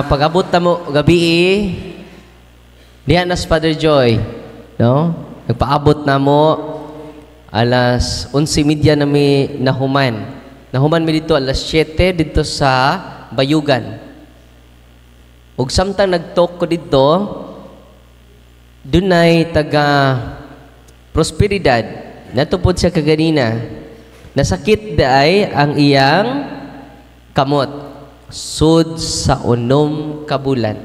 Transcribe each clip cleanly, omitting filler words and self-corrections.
Pag-abot na mo gabi, diyan na si Father Joy, no? Nagpaabot na mo alas 11:30 na mi nahuman. Nahuman mi dito alas 7 dito sa Bayugan. Ug samtang nag-talk ko dito, dunay taga Prosperidad. Natupod siya kaganina. Nasakit daay ang iyang kamot. Sud sa 6 ka bulan.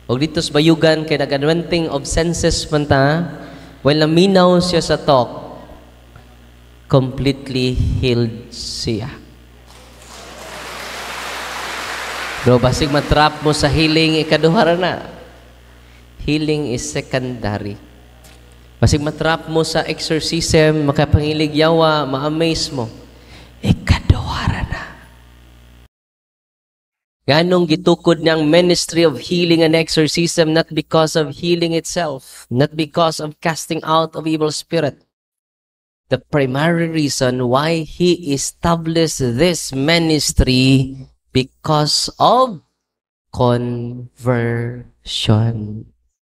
Og dito sa Bayugan kay nag-anointing of senses man ta, while naminaw siya sa talk, completely healed siya. Bro, basig matrap mo sa healing, ikaduhara na. Healing is secondary. Basig matrap mo sa exorcism, makapangilig yawa, ma-amaze mo, ikaduhara na. Ganong gitukod niyang ministry of healing and exorcism, not because of healing itself, not because of casting out of evil spirit. The primary reason why he established this ministry because of conversion.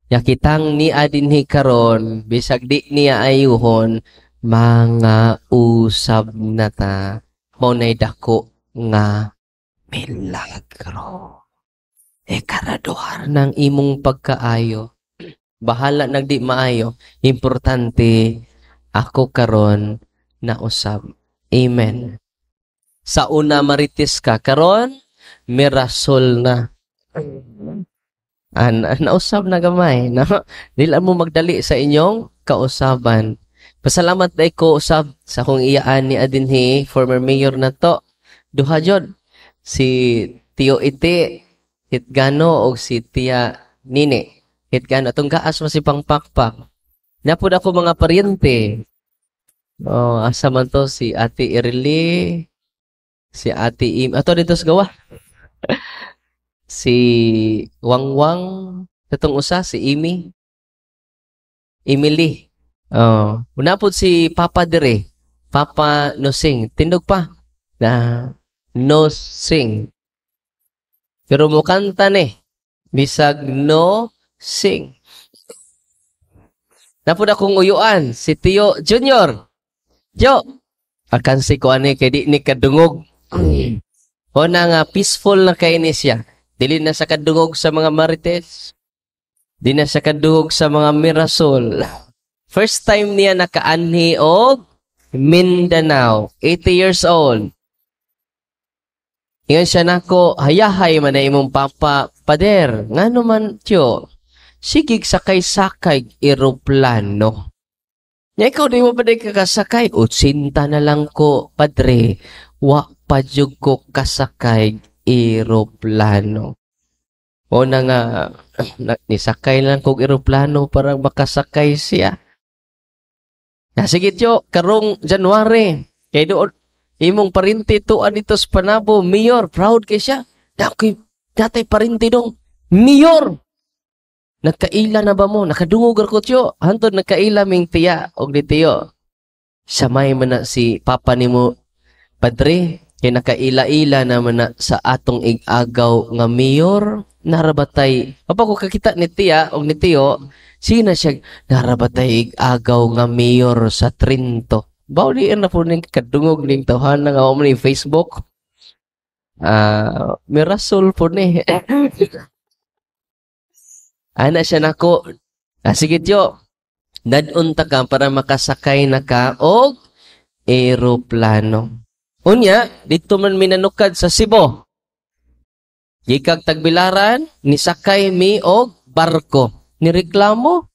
Yakitang ni adinhi karon, bisag di niya ayuhon, mga usab na ta, maunay dako nga milagro. Karaduhar ng imong pagkaayo. Bahala nagdi maayo. Importante, ako karon na usab. Amen. Sa una maritis ka, karon mirasol na. Nausab na gamay. No? Dili mo magdali sa inyong kausaban. Pasalamat day ko usab sa kong iyaan ni adinhi, former mayor na to. Duha jud. Si Tio Ite, Hitgano, o si Tia Nini. Hitgano. Itong gaas mo si Pangpakpak. Napod ako mga paryente. Asa man to si Ate Irly, si Ate Im. Ato dito sa gawa. Si Wangwang, itong usa, si Emily. Unapod si Papa Dire, Papa Nosing. Tindog pa na Nosing. Pero mukanta ni, bisag Nosing. Napod akong uyuan, si Tio Junior. Jo, akan si ko ani kay di ni kadungog. O na nga, peaceful na kay ni siya. Dili na sa kadungog sa mga marites. Di na sa kadungog sa mga mirasol. First time niya nakaanhi og Mindanao. 80 years old. Ingon siya nako, hayahay man na imong papa, pader. Ngano man, tiyo, sigig sakay-sakay eroplano. Nya ikaw di mo pa di kakasakay. Utsinta na lang ko, padre. Wa pa jud ko kasakay eroplano. O na nga, nisakay lang kong eroplano para makasakay siya. Sige tiyo, karong January, kay doon, imong parinti tuan dito sa Panabo, mayor, proud kay siya. Datay parinti dong, mayor! Nagkaila na ba mo? Nakadungog ako tiyo. Hantod nagkaila ming tiya, og di tiyo. Samay man na si papa ni mo, padre, kay nakaila-ila naman na sa atong igagaw nga mayor, narabatay. Apa ko kakita ni tiya o ni tiyo, sina siya narabatay igagaw nga mayor sa Trinto. Bawli na po ning kadungog ning tawhan nga mo ni Facebook. Mirasol po ni. Ana siya nako. Sige tiyo, dadunta ka para makasakay na ka og eroplano. Unya, dito man minanukad sa Cebu. Gikag Tagbilaran, nisakay mi og barko. Nireklamo,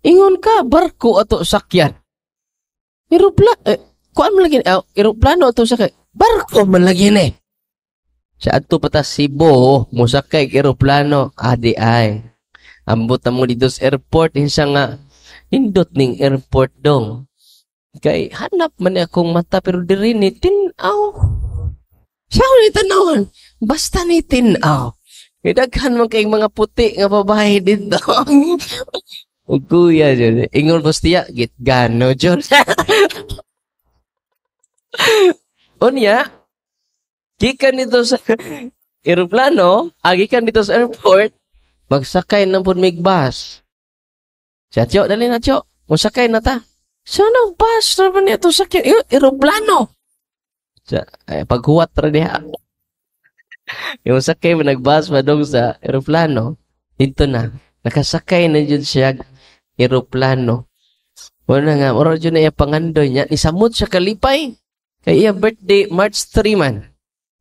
ingon ka, barko ato sakyan. Kuan man lagi, eroplano ato sakay. Barko man lagi ni. Sa ato pata Cebu, musakay eroplano, adi ay. Ambot mo dito sa airport, hinsa nga, hindot ning airport dong. Kay hanap man akong mata pero diri ni tinaw. Siya ni tanawan. Basta ni tinaw. Daghan man kay mga puti nga babae dito. O kuya dyan. Ingon postiya, gitgano dyan. Unya, gikan nito sa eroplano, agikan dito sa airport, magsakay ng pud mig bus. Siya, tiyo, dali na, tiyo. Magsakay na ta. So, no, bus, naman niya ito sakyan. Eroplano. Siya, paghuwat ra diha. Yung sakay mo nagbus madong sa eroplano, dito na. Nakasakay na dyan siya eroplano. Wala nga, oras yun na iya pangandoy niya. Nisamot siya kalipay. Kaya iya birthday, March 3 man.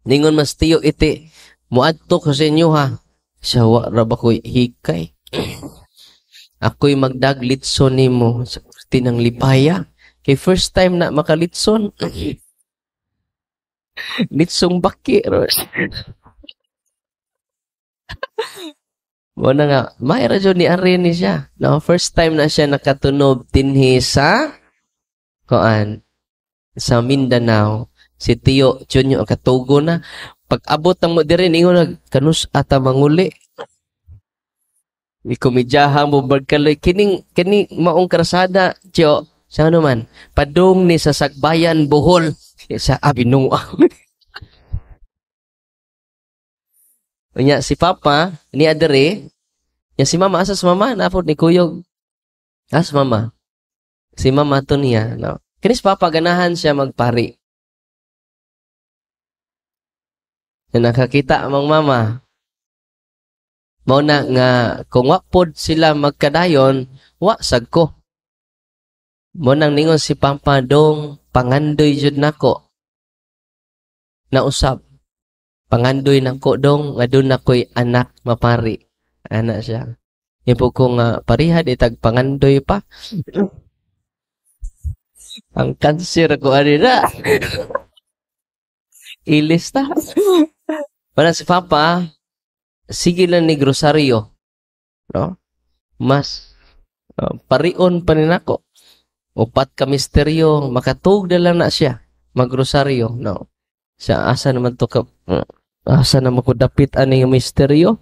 Ningon mas tiyo iti. Muadto ko sa inyo ha. Siya wala ba ko'y hikay. Ako'y magdaglitson ni mo sa tinang lipaya. Kay first time na makalitson. Litsong baki. Wala nga, may radyo ni Arini siya. No, first time na siya nakatunob tinhi sa sa Mindanao. Si Tio Junyo katugo na. Pag-abot ang mo diri ningon nag kanus ata manguli. Ni kumidyahan mo bagkaloy kini maong krasada, Tio. Sa ano man, padung ni sa Sagbayan Bohol sa Abinua. Nya si Papa ni adere, nya si Mama asas Mama napod ni Kuyog. As Mama. Si Mama to niya, no. Kini si Papa ganahan siya magpari. Na nakakita among Mama. Mao na nga kung wa pod sila magkadayon, wa sagko. Mo nang ningon si Papa dong pangandoy jud nako. Nausab. Pangandoy nako dong nga doon ako'y anak mapari. Anak siya. Ipo ko nga parihad itag pangandoy pa. Ang cancer ko anina. Ilis ta. Para si Papa, sige lang ni grosaryo. No? Mas parion pa rin ako. Upat ka misteryo, makatug na lang na siya. Magrosaryo. No? Siya, asa naman to ka... Asa naman ko dapit ani yung misteryo?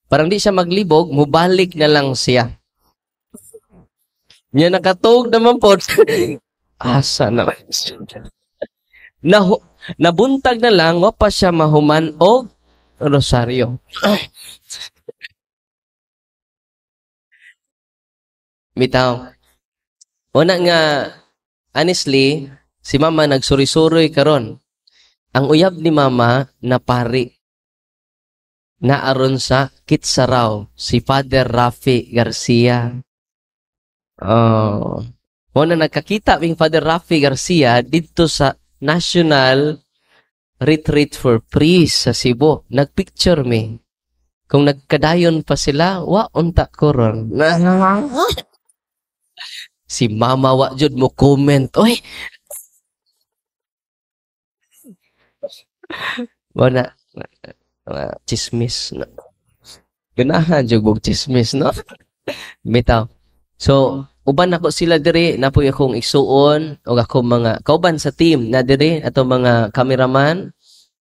Parang di siya maglibog, mubalik na lang siya. Niya nakatog naman po. Asa naman. Nabuntag na lang, wa pa siya mahuman o rosaryo. Bitaw. Una nga, honestly, si Mama nagsuri-suri karon. Ang uyab ni Mama na pari na aron sa Kitsaraw, si Father Rafi Garcia. Muna nagkakita ng Father Rafi Garcia dito sa National Retreat for Priests sa Cebu. Nagpicture me. Kung nagkadayon pa sila, wa unta koron. Si Mama wa jud mo comment. Oy, wala chismis no. Ganahan jud og chismis no. Bitaw. So, uban ako sila diri napoy akong isuon og ako mga kauban sa team na diri ato mga cameraman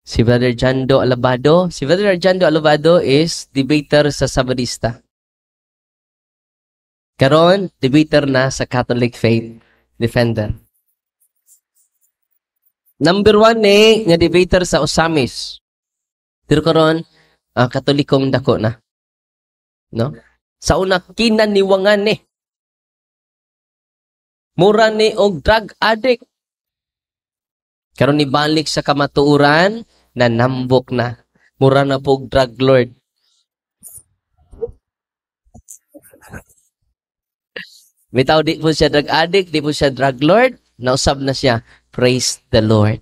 si Brother Jando Alabado. Si Brother Jando Alabado is debater sa Sabadista. Karon debater na sa Catholic Faith Defender. Number 1 nga debater sa Osamis. Pero karon Katolikong dako na. No? Sa una kinaniwangan ni. Mura ni og drug addict. Karon ni balik sa kamatuoran na nambok na. Mura na po drug lord. Bitaw di po siya drug addict, di po siya drug lord, nausab na siya. Praise the Lord.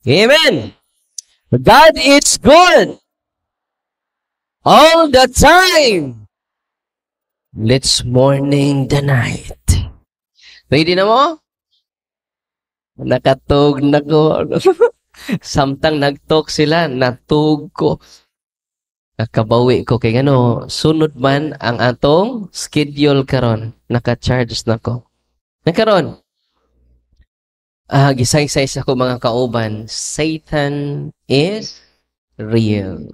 Amen. God is good. All the time. Let's morning the night. Ready na mo? Nakatug na ko. Samtang nagtalk sila, natug ko. Nakabawi ko kay sunod man ang atong schedule karon. Naka-charge na ko. Nakaron. Gisay-say sa ko mga kauban. Satan is real.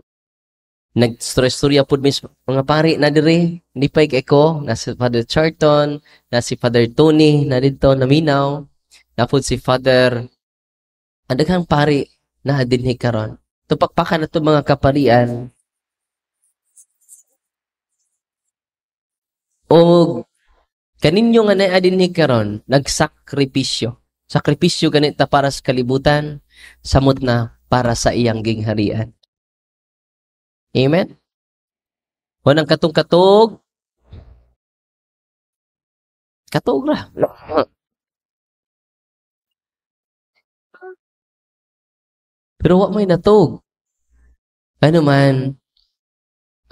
Nag-storya po mga pari na diri. Hindi pa ko. Na si Father Charlton, na si Father Tony, na dito, na Minaw. Na po si Father, adaghang pari na dinhi karon. Tupakpakan na ito mga kaparian. O kaninyo nga na dinhi karon, nagsakripisyo. Sakripisyo ganita para sa kalibutan, samot na para sa iyang gingharian. Amen? Wanang katong-katog, katog ra. Pero wa may natog. Ano man,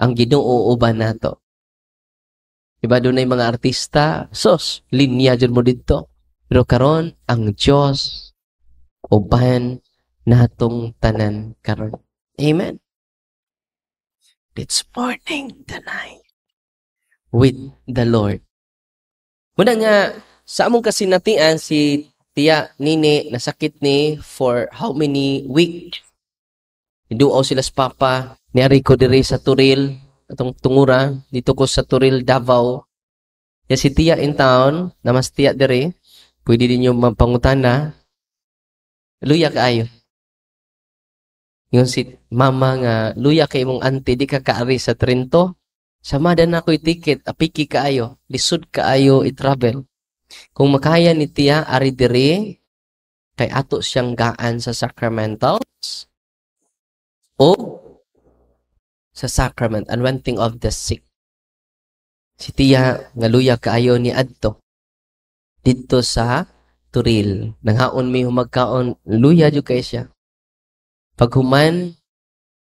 ang Ginoo uban nato. Diba doon ay mga artista, sos, linya dyan mo dito. Pero karon ang Diyos uban natong tanan karon. Amen. It's morning tonight with the Lord. Muna nga, sa among kasinatian si Tia Nini nasakit ni for how many weeks? Iduaw sila sa Papa, niari ko diri sa Turil, atong tungura, dito ko sa Turil, Davao. Ya si Tia in town, namas Tia diri, pwede din yung mapangutana, luya kaayo. Yung si mama nga, luya kay mong auntie, di ka kaari sa Trento. Samada na ako'y ticket, apiki kaayo, lisod kaayo i-travel. Kung makaya ni Tia, ari diri, kay ato siyang gaan sa sacramentals, o sa sacrament, anointing of the sick. Si Tia, nga luya kaayo ni Adto, dito sa Turil. Nanghaon may humagkaon, luya dyo kay siya. Paghuman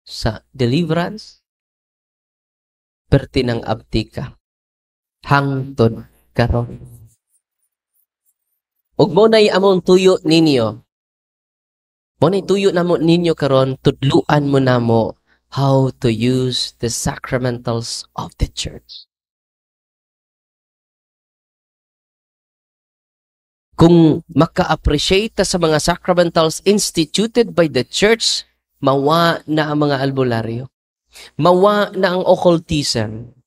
sa deliverance, perti ng abdika, hangtod karon. Ug mo na'y among tuyo ninyo. Mo na'y tuyo na mo ninyo karon, tudluan mo na mo how to use the sacramentals of the church. Kung maka-appreciate sa mga sacramentals instituted by the church, mawa na ang mga albularyo. Mawa na ang occultism.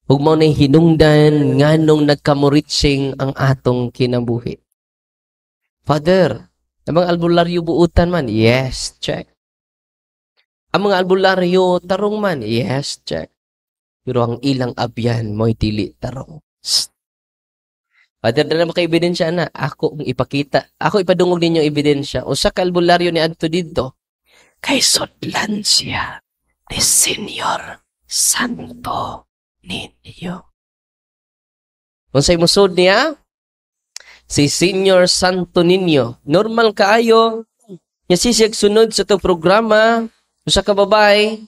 Ug mao na'y hinungdan nganong nagkamuritsing ang atong kinabuhi. Father, ang mga albularyo buutan man, yes, check. Ang mga albularyo tarong man, yes, check. Pero ang ilang abyan mo'y dili tarong. Father, dala mo kay ebidensya na. Ako ipakita. Ako ipadungog ninyo ebidensya. O sa kalbularyo ni Adto dito, kay sudlan siya ni Senyor Santo ninyo. Kung sa'y musod niya, si Senyor Santo ninyo. Normal kaayo. Nga sisig sunod sa itong programa, sa kababay,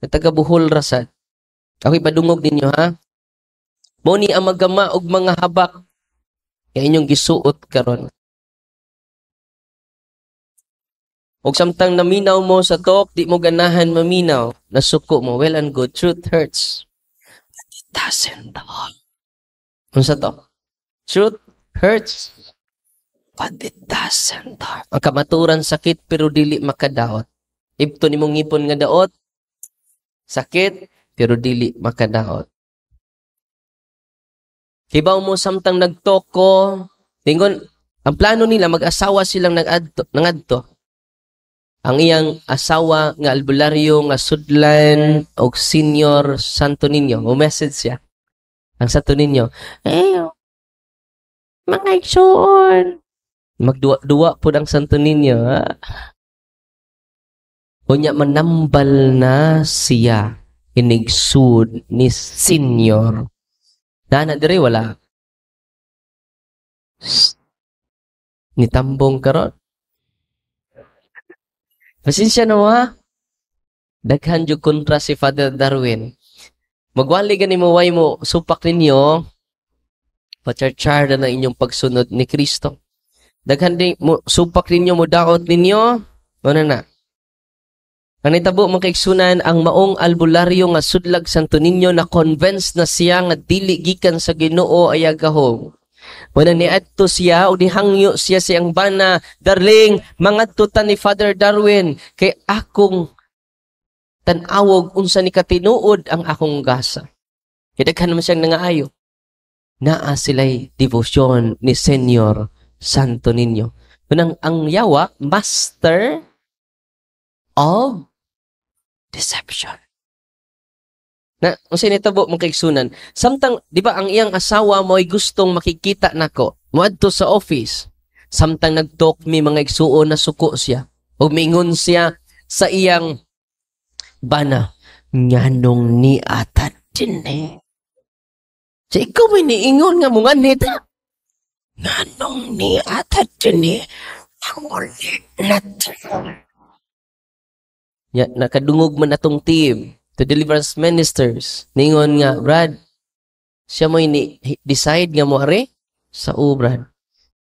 na taga-Buhol rasad. Ako ipadungog ninyo, ha? Moni ang magama og mga habak kaya inyong gisuot karon. Og samtang naminaw mo sa talk, di mo ganahan maminaw, nasuko mo, well and good, truth hurts. But it doesn't hurt. Unsa to? Truth hurts, but it doesn't hurt. Ang kamaturan sakit pero dili makadaot. Ibto ni mong ngipon nga daot, sakit pero dili makadaot. Kibaw mo samtang nagtoko, tingon, ang plano nila, mag-asawa silang nangadto. Ang iyang asawa nga albularyo, nga sudlan, o Senyor Santo Niño, o message siya. Ang Santo Niño, mga igsoon. Magduwa-duwa po ang Santo Niño. Kunya manambal na siya, inigsud ni Senyor. Nana dire wala. Nitambong karon. Pasensya na wa. Daghan jud kontra si Father Darwin. Magwali gani mo way mo supak ninyo. Pacharchar na inyong pagsunod ni Kristo. Daghan din mo supak ninyo mo daot ninyo. Ano na? Ang itabo mga kaigsunan, ang maong albularyo nga sudlag Santo Niño na convinced na siya nga dili gikan sa Ginoo ay agahom. Wala ni adto siya o dihangyo siya siyang bana, darling, mangadto ta ni Father Darwin kay akong tanawog unsa ni katinuod ang akong gasa. Kidaghan naman siyang nangaayo. Naa sila'y devotion ni Senyor Santo Niño. Unang ang yawa, master of deception. Na, kung sinitabo mong kaigsunan, samtang, di ba, ang iyang asawa mo ay gustong makikita nako, moadto sa office, samtang nag-talk mi mga igsuon na suko siya, o mingon siya sa iyang bana, nganong ni atad din eh. So, ikaw may niingon nga mga nita. Nganong ni atad din eh. Ang ulit natin. Ya, nakadungog man atong team to deliverance ministers. Ningon nga, Brad, siya mo decide nga mo are sa Brad.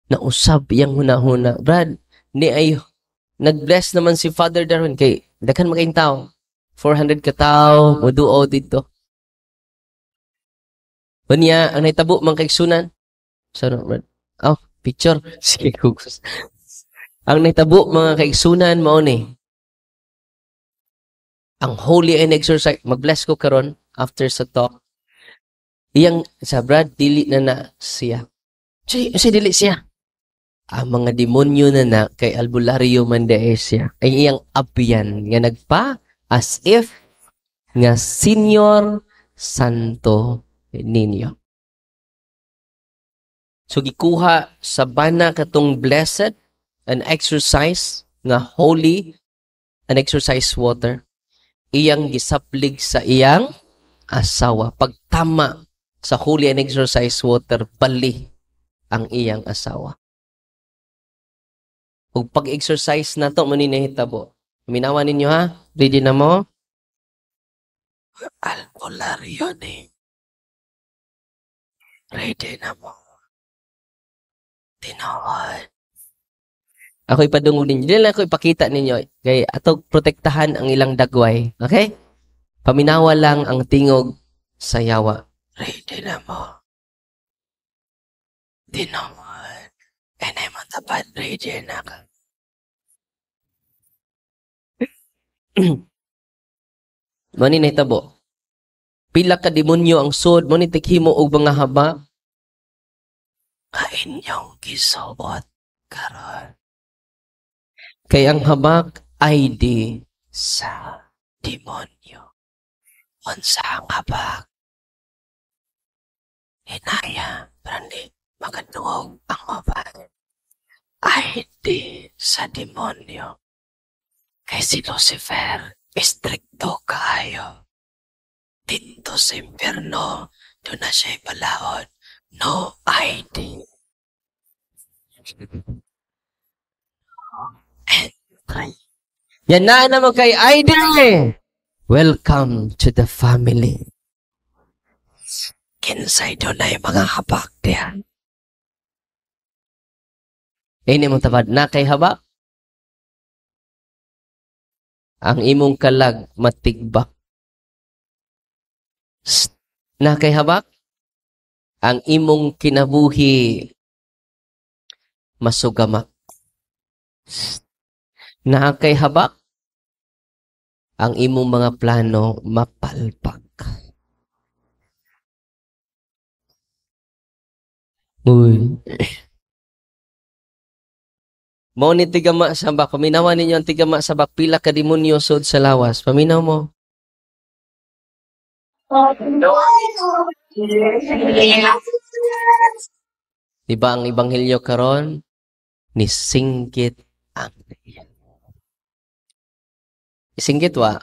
Nausab yang huna-huna. Brad, ni ay nag-bless naman si Father Darwin kay daghan makain tao. 400 ka tao, muduo dito. Unya, ang naitabo mang kaigsunan. Sorry, Brad. Oh, picture. Sige, kukus. Ang naitabo mga kaigsunan mao ni ang holy and exercise. Mag-bless ko karon after sa talk. Iyang sa Brad dili na siya. Kasi dili siya. Ang mga demonyo na kay albularyo man siya ay iyang abyan nga nagpa as if nga senior santo ninyo. So gikuha sa bana katong blessed and exercise nga holy and exercise water. Iyang gisaplig sa iyang asawa. Pagtama sa holy and exercise water, bali ang iyang asawa. Ug pag-exercise na to, maninahitabo. Minawa ninyo ha? Ready na mo? Albularyo ni. Ready na mo. Tinawad. Ako ipadungog ninyo. Dili lang ako ipakita ninyo. Kaya atog protektahan ang ilang dagway. Okay? Paminawa lang ang tingog sa yawa. Ready na mo. Tinawad. And I'm on the bad ready na ka. Mani na hitabo. Pila ka demonyo ang sod. Mani tikhimo og mga haba. Kainyong gisuot karon. Kay ang habak ay di sa demonyo. Unsa ang habak? Hinaya, brandi, makadungog ang habak. Ay di sa demonyo. Kay si Lucifer, istrikto kaayo. Dito sa impyerno, doon na siya'y balaod. No ID. Yan na naman kay ID. Welcome to the family. Kinsay doon na yung mga habak diyan. Ini mong tabad na kay habak. Ang imong kalag matigbak. Na kay habak. Ang imong kinabuhi masugamak. Na kay habak. Ang imong mga plano mapalpak. Uy. Mao ni tigama sa bak. Paminawan ninyo ang tigama sa bak. Pila ka demonyo sod sa lawas. Paminaw mo. Diba ang Ebanghelyo karon nisinggit ang iya. Isinggit wa?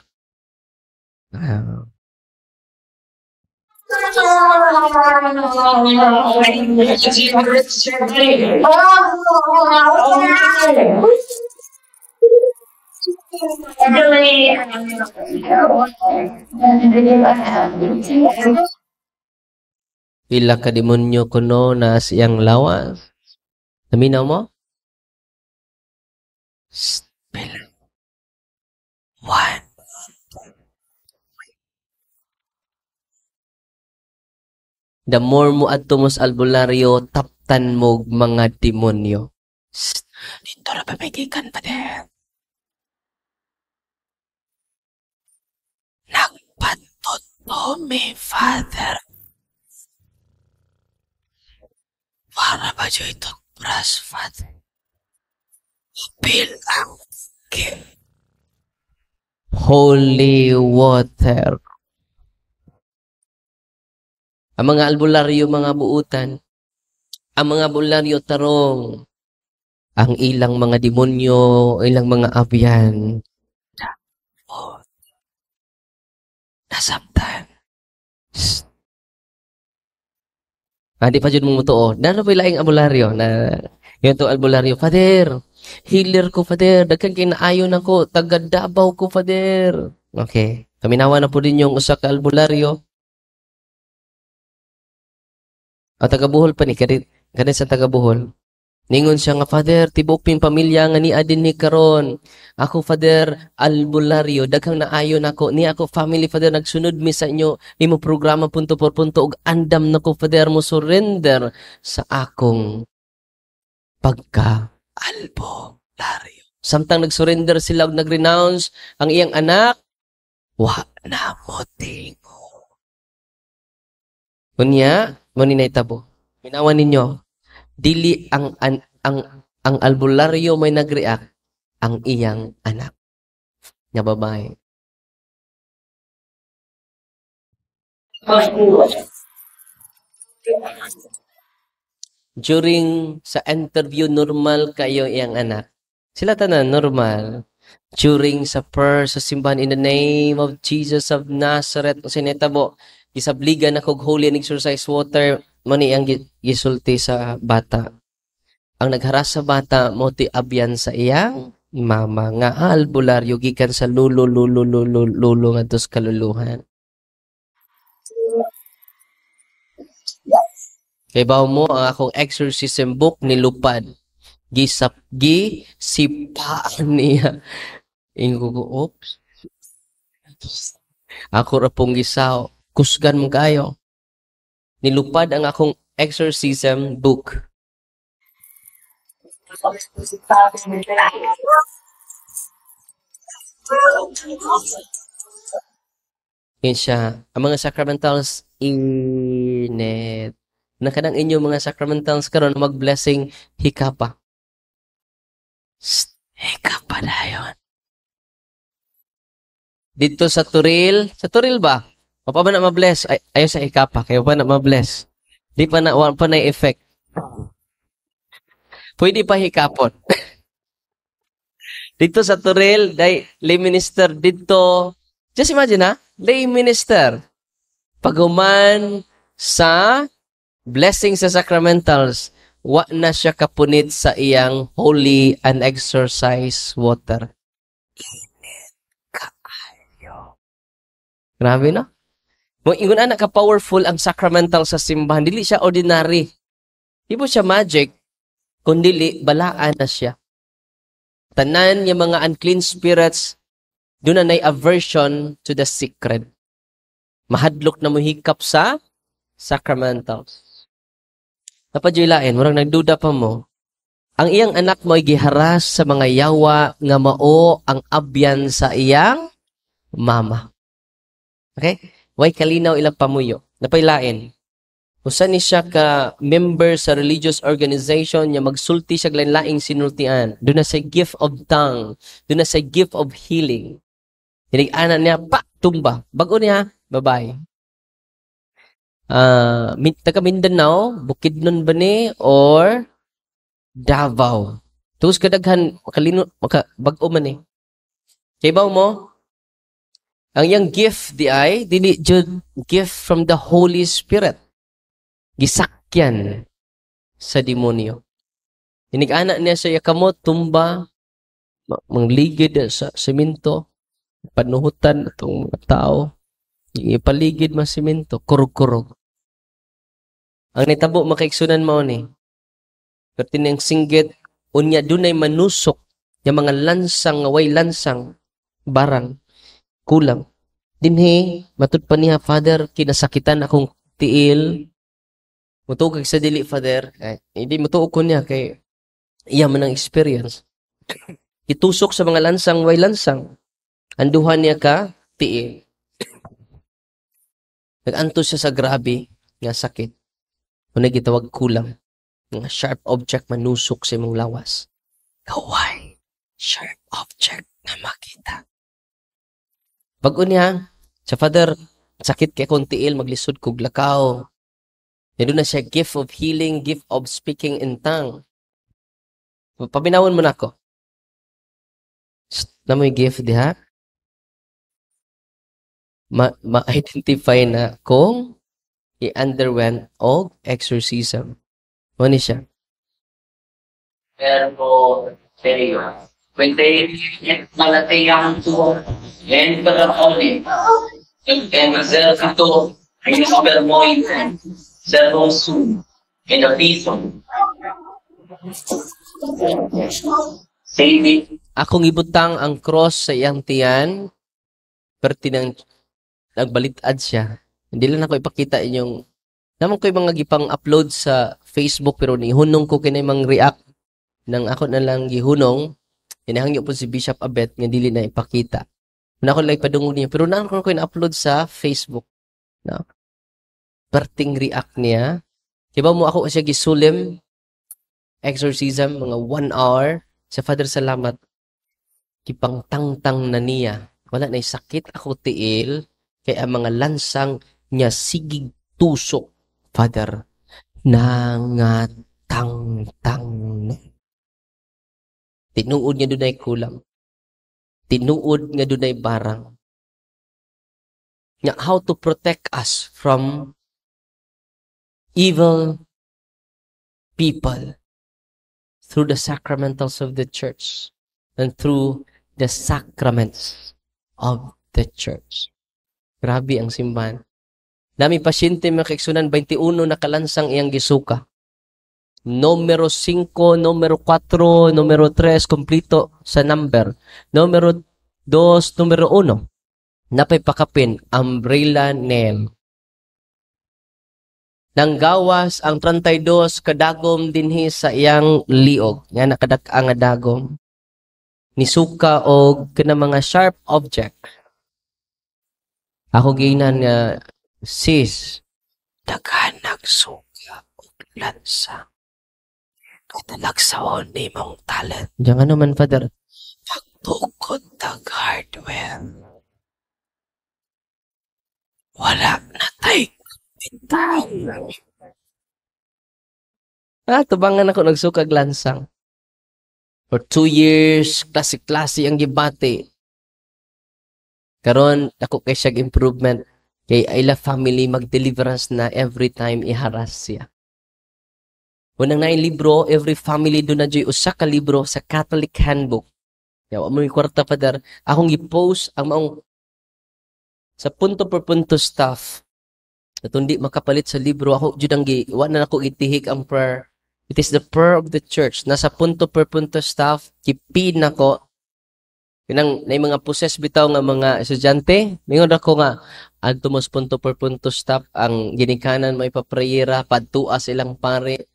Pila ka demonyo kuno na siyang lawas. Naminaw mo? Pila. 1. The more mo adto mo sa albularyo, taptan mo mga demonyo. Dito na pamigikan pa din. Nagpatuto mi, Father. Para ba dyo itong brass, Father? Bilang kim. holy water. Ang mga albularyo, mga buutan, ang mga albularyo tarong, ang ilang mga demonyo, ilang mga abyan, nasabtan. Di pa dyan mo totoo. Nano pa ilaing albularyo na yun to albularyo. Father, healer ko, Father. Dagkan kinaayon ako. Taga Davao ko, Father. Okay. Kaminawa na po din yung usa ka albularyo. O taga Bohol pa ni. Kadit sa taga Bohol. Ningon siya nga, Father, tibok ping pamilya nga ni adin ni karon. Ako, Father, albularyo, daghang naayon ako. Ni ako, family, Father, nagsunod mi sa inyo. Imo programa punto por punto. Og andam na ko, Father, mo surrender sa akong pagka-albularyo. Samtang nag-surrender sila og nag-renounce ang iyang anak, wa na mo tingo. Kunya, mo ni naitabo. Minawan ninyo, dili ang albularyo may nag-react, ang iyang anak. Nga babae. During sa interview, normal kayo iyang anak. Sila tanan, normal. During sa prayer, sa simbahan, in the name of Jesus of Nazareth, o sinetabo, gisabligan ako holy and exercise water, mani ang gisulti sa bata. Ang nagharas sa bata, moti abyan sa iyang mama. Nga albularyo, gikan sa lulo nga dos kaluluhan. Kay bawo mo, ang akong exorcism book nilupad. Gisipaan niya. Ingo ko, oops. Ako ra pong gisaw. Kusgan mo kayo. Nilupad ang akong exorcism book. Yan siya. Ang mga sacramentals init. Nakadang inyo mga sacramentals karon mag-blessing hikapa. Hikapa na yun. Dito sa Turil ba? O pa ba na ma-bless? Ayaw sa hikapa. Kayo pa na ma-bless. Di pa na, wala pa na effect. Pwede pa hikapon. Dito sa Turil, lay minister dito. Just imagine lay minister. Paguman sa blessing sa sacramentals, wa na siya kapunit sa iyang holy and exercise water. Kaayo. Grabe, no? Kung ingon anak ka-powerful ang sacramental sa simbahan, dili siya ordinary. Di po siya magic, kundili balaan na siya. Tanan yung mga unclean spirits, doon na aversion to the sacred. Mahadlok na mohikap sa sacramentals. Napadyoylain, murang nagduda pa mo, ang iyang anak mo ay giharas sa mga yawa nga mao ang abyan sa iyang mama. Okay? Way kalinaw ilang pamuyo. Napaylain. Usa ni siya ka member sa religious organization niya magsulti siya lain-laing sinultian. Doon na sa gift of tongue. Doon na sa gift of healing. Hinig-ana niya, tumba. Bago niya, babae. Taga Mindanao, Bukidnon ba ni, or Davao. Tuos kadaghan, bago man eh. Kaya ba mo? Ang iyang gift dili gift from the Holy Spirit. Gisakyan sa demonyo. Hinig-ana niya sa yakamot, tumba, mangligid sa semento, panuhutan itong mga tao, ipaligid mga semento, kurog-kurog. Ang nitabo makaiksunan mo ni, pertineng singgit, unya dunay manusok, yung mga lansang, way lansang, barang, kulang. Dinhi, matud pa niya, Father, kinasakitan akong tiil, mutuog sa dili, Father, hindi mutuog ko niya, kay iya man ang experience. Itusok sa mga lansang, way lansang, anduhan niya ka, tiil. Nag-anto siya sa grabe, nga sakit. Kung nagitawag kulang, nga sharp object manusok sa imong lawas. Kaway, sharp object na makita. Bago niya, sa Father, sakit kay kong tiil, maglisod kog lakaw. Doon na siya gift of healing, gift of speaking in tongue. Pabinawon mo na ako. Na mo yung gift diha? Ma-identify na kung i-underwent og exorcism. Ano siya? Pero, serio. When they get malatayang to, and para only, and myself ito, ay super mo ito, servo su, and a piso. Saving. Akong ibutang ang cross sa iyang tiyan, pertinang nagbalitad siya. Hindi lang ako ipakita inyong, naman ko yung mga gipang upload sa Facebook, pero nihunong ko kinay mang react nang ako na lang gihunong, inahangyo po si Bishop Abet nga dili na ipakita. Na ako lang ipadungog niya, pero naan ko na-upload sa Facebook. No? Perting react niya. Diba mo ako siya gisulim, exorcism, mga 1 hour, sa Father Salamat, kipang tangtang na niya. Wala na sakit ako tiil, kaya ang mga lansang niya sigig tusok, Father, nangatang-tang na. Tinuod nga doon ay kulang. Tinuod nga doon ay barang. Nga, how to protect us from evil people through the sacramentals of the church and through the sacraments of the church. Grabe ang simbahan. Nami pasyente makiksunan 21 na kalansang iyang gisuka. Numero 5, numero 4, numero 3, kumplito sa number. Numero 2, numero 1. Napay pakapin, umbrella nail. Nanggawas ang 32 kadagom dinhi sa iyang liog. Nga nakadak-a nga dagom. Nisuka og kana mga sharp object. Ako ginan nga, sis, daghan nagsuka og lansa. Katalagsaon ni mong talent. Diyan ano man, Father? Pagtukod ng hardware. Wala na tayo bitaw. Tubangan ako nagsukag lansang. For 2 years, klase-klase ang gibati. Karon ako kay siyag improvement. Kay Ayla family mag-deliverance na every time iharas siya. Unang na libro, every family doon na dyan usa ka libro sa Catholic Handbook. Yaw, mo yung kwarta, Father. Akong i-post ang maong sa punto per punto stuff. At hindi makapalit sa libro. Ako, dyan ang na ako itihik ang prayer. It is the prayer of the church. Nasa punto per punto stuff, kipin ako. Pinang na mga poses bitaw nga mga estudyante. Mingon ako nga, adto mos punto per punto stuff, ang ginikanan may paprayera, padtua silang pare.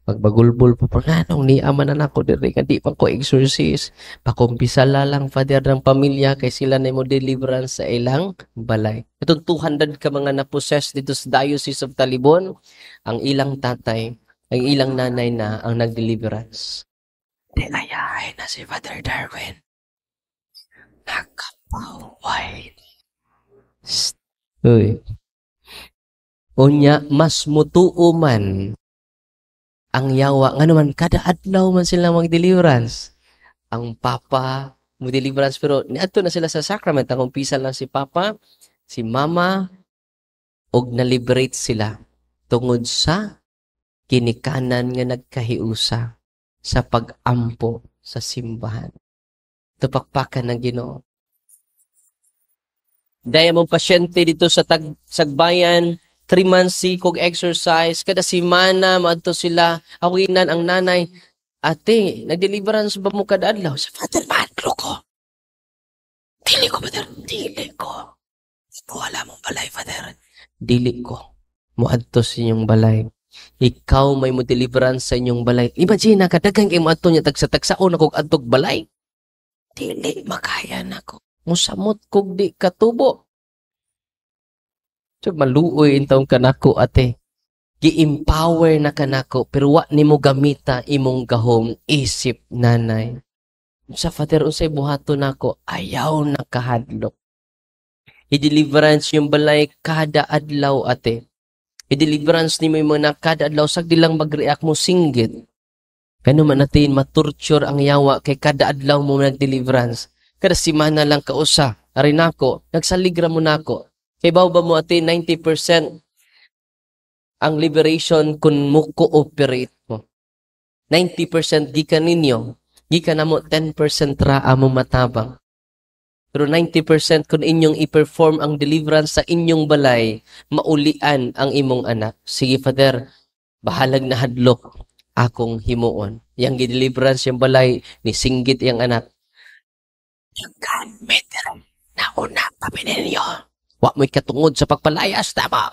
Pagbagulbol po, nganong ni amanan ako diri nga di pa ko exorcist. Pakumpisala lang, Father, ng pamilya kay sila na mo deliverance sa ilang balay. Itong 200 ka mga na-possess dito sa Diocese of Talibon, ang ilang tatay, ang ilang nanay na ang nag-deliverance. Ayahay na si Father Darwin. Nakapaway. Uy. Unya, mas mutuo man ang yawa, nga naman, kada adlaw man sila mag-deliverance. Ang papa, mag-deliverance, pero niadto na sila sa sacrament. Ang umpisa lang si papa, si mama, og na-liberate sila tungod sa kinikanan nga nagkahiusa sa pag-ampo sa simbahan. Tupakpakan ng Ginoo. Daya mong pasyente dito sa Sagbayan, 3 months si kog exercise, kada simana maadto sila, awinan ang nanay, ate, nag-deliverance ba mo kada adlaw? Sa Father, madlo ko. Dili ko, Father, dili ko. Wala mong balay, Father. Dili ko. Muadto sa inyong balay. Ikaw may mo deliverance sa inyong balay. Imagine na, kadagang kayo maadto niya, tagsa-tagsaon akong adtog balay. Dili, makaya na ko. Musamot kog di katubo. So, maluoy intong kanako, ate. Gi-empower na kanako, pero wa ni mo gamita imong gahom isip, nanay. Sa Father, unsay buhato nako, ayaw na kahadlok. I-deliverance yung balay kada adlaw ate. I-deliverance ni mo yung mga kada adlaw sagdi lang mag-react mo singgit. Kano man natin matorture ang yawa kay kada adlaw mo nag-deliverance. Kada simana lang kausa. Arin nako, nagsaligra mo nako. Kay baw ba mo ate 90% ang liberation kung mo cooperate mo. 90% gikan ninyo. Gikan na mo 10% ra amo matabang. Pero 90% kung inyong i-perform ang deliverance sa inyong balay, maulian ang imong anak. Sige, Father, bahalag na hadlok akong himuon. Yang gi-deliverance yung balay, ni singgit yung anak. Yung meter na una pa ninyo. Wa mo'y katungod sa pagpalayas, tama.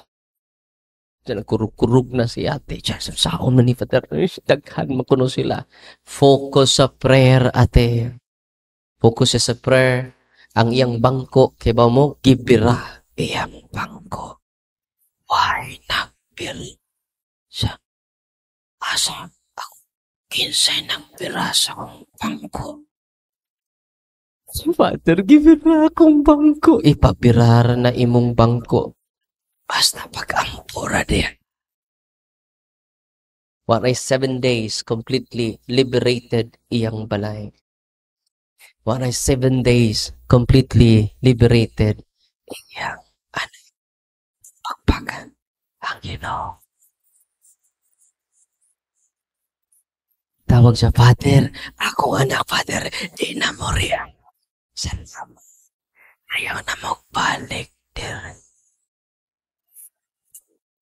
Diyan nagkurug-kurug na si ate. Diyan sa saon na ni Father. Daghan makuno sila. Focus sa prayer, ate. Focus sa prayer. Ang iyang bangko, kaya ba mo, gibira iyang bangko. Why nagbiri sa asa ako? Kinsay nagbira sa akong bangko. Father, gibira akong bangko. Ipabirara na imong bangko. Basta pag-ampura diyan. What is 7 days completely liberated iyang balay. What is 7 days completely liberated iyang pagpagan ang Ginoo. Tawag siya, Father, akong anak, Father, di na mo riyan. Ayaw na magbalik, dear.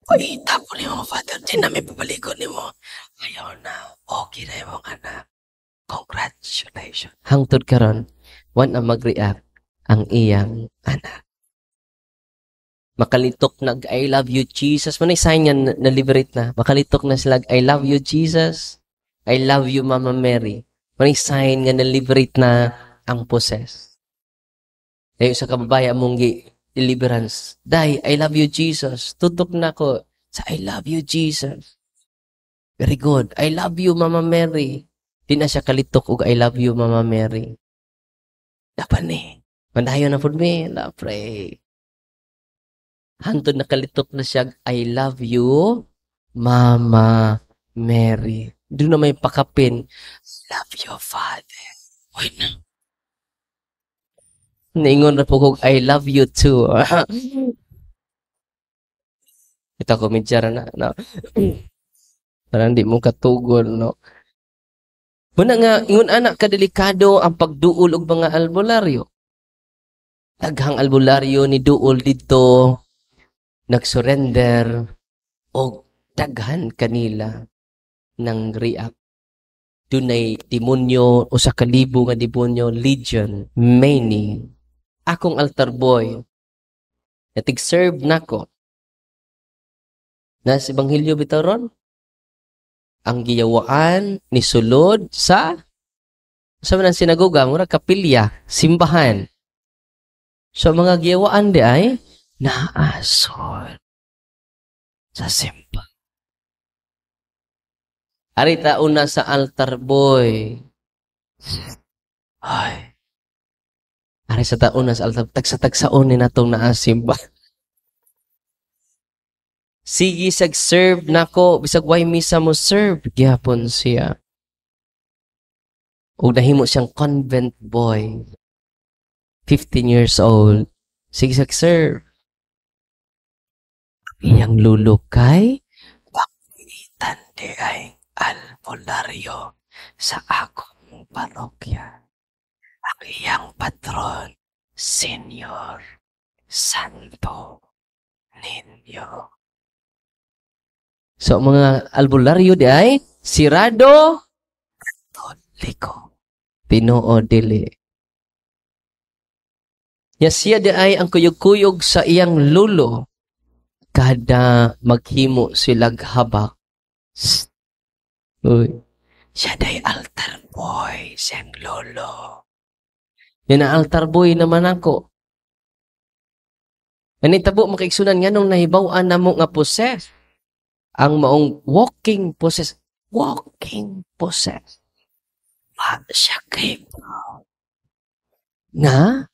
Paita po ni mo, Father, di na may pabalikon ni mo. Ayaw na, okay na yung anak. Congratulations. Hangtod karon, wan na mag-react ang iyang anak. Makalitok nag I love you Jesus. Manay sign yan na liberate na. Makalitok na sila I love you Jesus. I love you Mama Mary. Manay sign nga na liberate na ang possess. Dahil sa kababaya mong deliverance. Dai, I love you Jesus. Tutok na ko sa I love you Jesus. Very good. I love you Mama Mary. Di na siya kalitok og I love you, Mama Mary. Dapat ni. Mandayo na po mi. Pray. Hantod na kalitok na siya, I love you, Mama Mary. Doon na may pakapin. I love you, Father. Wait na. Naingon na po kong, I love you too. Ito ko, medyara na. No? Parang di mo katugon, no? Muna nga, ingon anak kadelikado ang pagduol og mga albularyo. Daghang albularyo ni duol dito, nagsurrender, o daghan kanila ng react. Dunay demonyo, o sa kalibo nga demonyo, legion, many. Akong altar boy, natig-serve nako. Nas Ebanghelyo bitaron? Ang giyawaan ni sulod sa man ang sinagoga, mura kapilya, simbahan. So mga giyawaan di ay naasol sa simba. Arita una sa altar boy. Ay. Ari sa tauna sa altar, tagsa-tagsaon ni natong naasimba. Sige, sag-serve nako, bisag way misa mo serve, gyapon siya. O nahimo siyang convent boy, 15 years old. Sige, sag-serve. Iyang lulukay, pakitan di ay albularyo sa akong parokya. Ang iyang patron, Senyor Santo Niño. So, mga albularyo di ay sirado katoliko. Tinoo dili. Siya di ay ang kuyog-kuyog sa iyang lulo kada maghimo silag habak. Uy. Siya di altar boy siyang lolo. Yan ang altar boy naman ako. Anitabo makaigsunan nga nung nahibawan na mo nga possess. Ang maong walking possess. Walking possess. Siya kay nga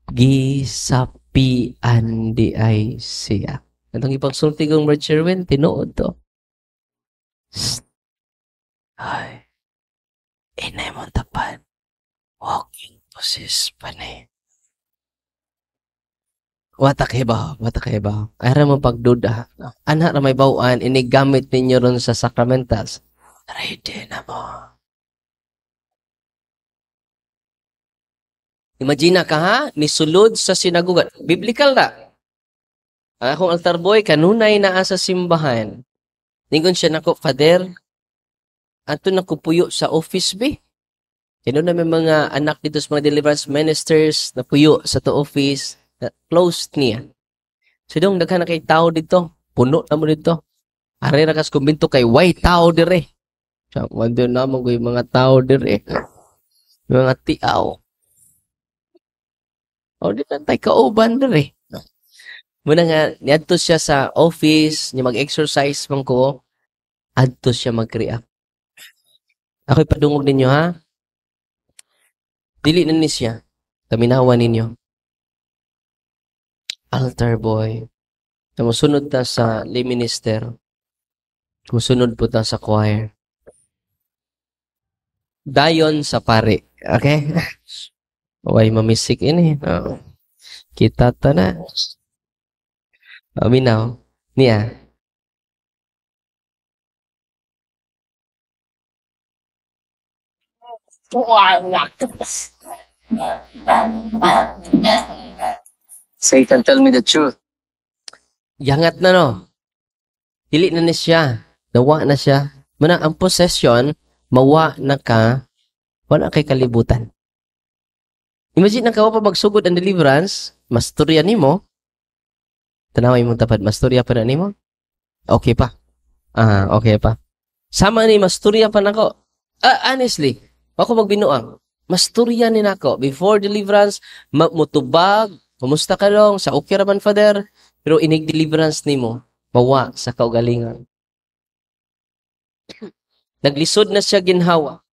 gisap P-N-D-I siya. Atong ipagsulti kong Brad Sherwin, tinuod to. Ay, inay mo tapat. Walking possess pa ni. Wata kay ba? Ara mo pagduda. Anak na may bawaan, inigamit ninyo ron sa sacramentals. Ready na mo. Imagine ka ha, nisulod sa sinaguga. Biblical na. Ang akong altar boy, kanunay na sa simbahan. Ningon siya nako, Father, ato nakupuyo sa office be. Kano na may mga anak dito sa mga deliverance ministers na puyo sa to office. Close niya. So dong daghan na kay tao dito. Puno na mo dito. Are ra kas kumbinto kay way tao dire. So wonder na mo kay mga tao dire. Mga tiaw. O di na tay kauban dire. Muna nga niadto siya sa office, niya mag-exercise man ko. Adto siya mag-react. Ako'y padungog ninyo ha. Dili na ni siya. Taminawan ninyo. Altar boy. Tumusunod ta sa lay minister. Tumusunod po ta sa choir. Dayon sa pare. Okay? Way mamisik ini. Oh. Kita ta na. Minaw. Niya. Satan, tell me the truth. Yangat na no. Dili na ni siya. Nawa na siya. Muna ang possession, mawa na ka, wala kay kalibutan. Imagine na ka pa magsugod ang deliverance, masturya nimo. Tanaway mo tapad, masturya pa na nimo? Okay pa. Okay pa. Sama ni masturya pa nako. Honestly, ako magbinuang. Masturya ni nako before deliverance, mutubag, kumusta ka dong sa okay raman Father, pero inig deliverance nimo, mawa sa kaugalingan. Naglisod na siya ginhawa.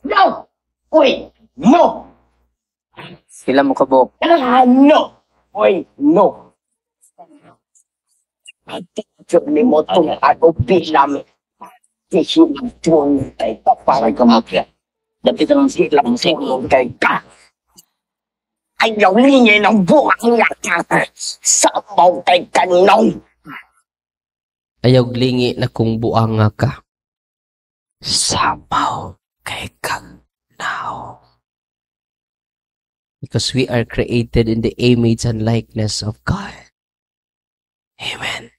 No! Wait! No! Sila mo kabok. No! Wait! No! Atensyon ni mo itong ano bilang sisinagtun kay ka para kamakya. Dapit ang silang sinong kay ka. Ayaw niya ng buwang lakat sa mong kay kanong. Ayaw glingi na kung buanga ka. Sabaw kay kang now. Because we are created in the image and likeness of God. Amen.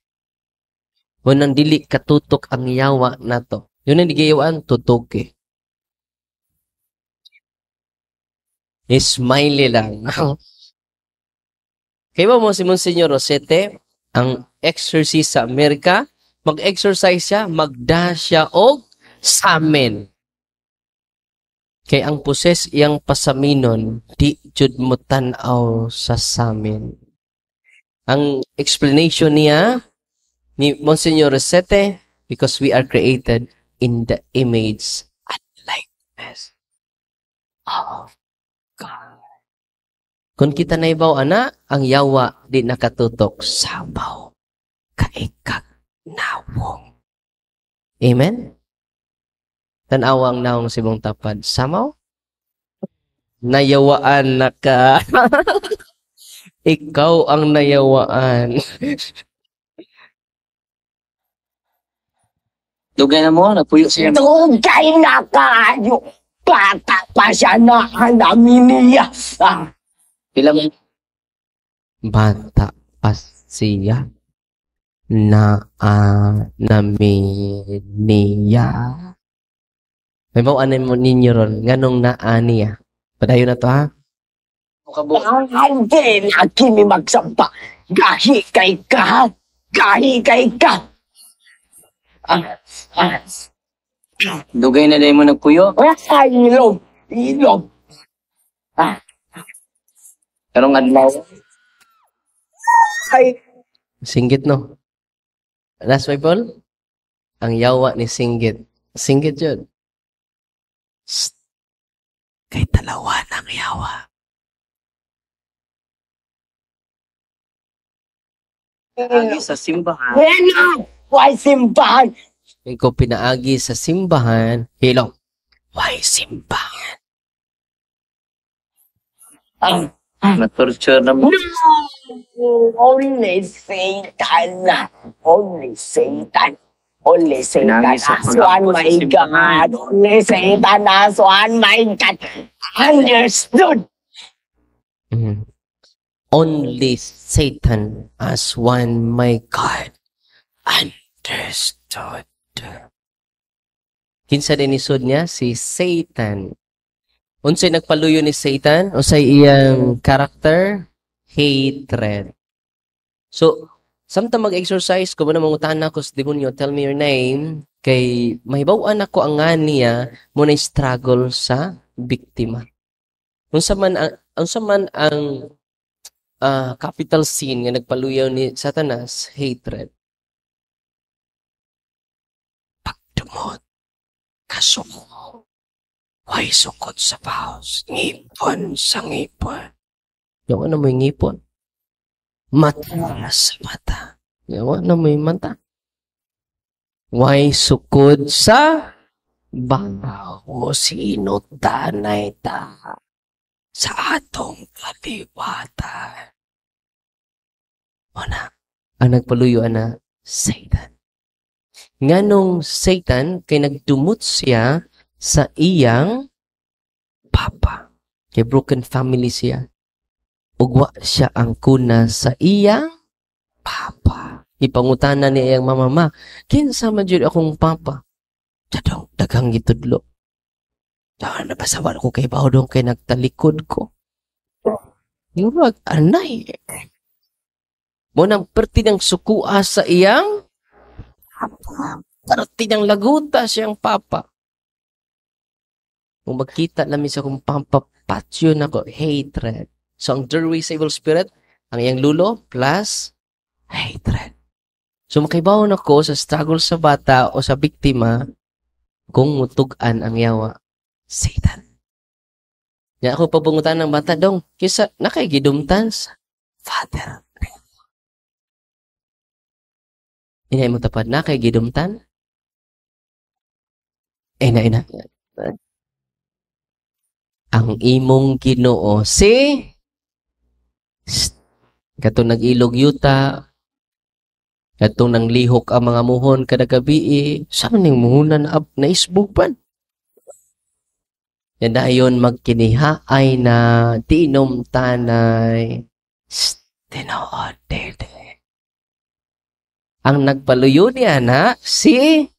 Munang dili katutok ang yawa na to. Yun ang digayawaan, tutok eh. Smiley lang. Kaya ba mo si Monsignor Rosete, ang exorcist sa Amerika, mag-exercise siya, magda siya og samin. Kay ang poses iyang pasaminon, di jud mo tan-aw sa samin. Ang explanation niya, ni Monsignor Rosete, because we are created in the image and likeness of God. Kung kita na ibaw, ana, ang yawa di nakatutok sabaw kaikag nawong. Amen? Tanawang naong sibong tapad. Samaw? Nayawaan na ka. Ikaw ang nayawaan. Dugay na mo, nagpuyo siya. Dugay na kayo! Bata pa siya na namin niya. Sila mo. Bata pa siya na naminiya. May mauanin mo ninyo ron, ganong naaniya. Padayo na to ha? Kabok. Hindi na kini magsampa. Gahi kay ka. Gahi kay ka. Dugay na dahil mo nagpuyo. Ay, ilog. Ilog. Karong adlaw. Ay, Singgit no? Last my Paul? Ang yawa ni Singgit. Singgit yun. Kay talawa ng yawa. Ino. sa simbahan. Ino. Why simbahan? Ikaw pinaagi sa simbahan. Hello. Why simbahan? Na-torture na mo. No, only Satan. Only Satan. Only Satan Pinangis has ako one, sa my simbahan. God. Only Satan has one, my God. Understood. Mhm. Only Satan as one, my God. Understood. Kinsa din isod niya? Si Satan. Unsay nagpaluyo ni Satan? Unsay iyang character? Hatred. So, samtang mag-exercise ko, muna mangutan ako sa demonyo, tell me your name, kay mahibawan ako ang nga niya muna struggle sa biktima. Unsa man ang capital sin nga nagpaluyaw ni Satanas, hatred. Pagdumot, kasuko, way sukot sa paus, ngipon sa ngipon. Yawa na mo yung ngipon. Mata sa mata. Yawa na mo yung mata. Way sukod sa baho, sino tanay ta sa atong kaliwatan. O na, ang nagpaluyo na Satan. Nganong Satan kay nagdumot siya sa iyang papa. Kay broken family siya. Ugwa siya ang kuna sa iyang papa. Ipangutana niya iyang mama, kinsa man jud akong papa? Tadong daghang gitudlo. Dahan napasawan ko kay Baudong kay nagtalikod ko. Murag anay. Munang perti ng sukua sa iyang papa. Perti ng laguta siyang papa. Kung magkita namin sa kong papa, patyo na ko, hatred. So, ang doorway sa evil spirit, ang iyang lulo plus hatred. So, makibawon ako sa struggle sa bata o sa biktima kung mutugan ang yawa, Satan. Nga ako papungutan ng bata, dong, kisa nakaigidumtan sa Father. Inay mo tapad, nakaigidumtan? Ina. Ang imong Ginoo si katong nag-ilog yuta, katong nang lihok ang mga muhon kada gabi, saan ning muhunan na isbupan? Yan dayon magkinihaay na tinom tanay tinood dede. Ang nagpaluyo niya na si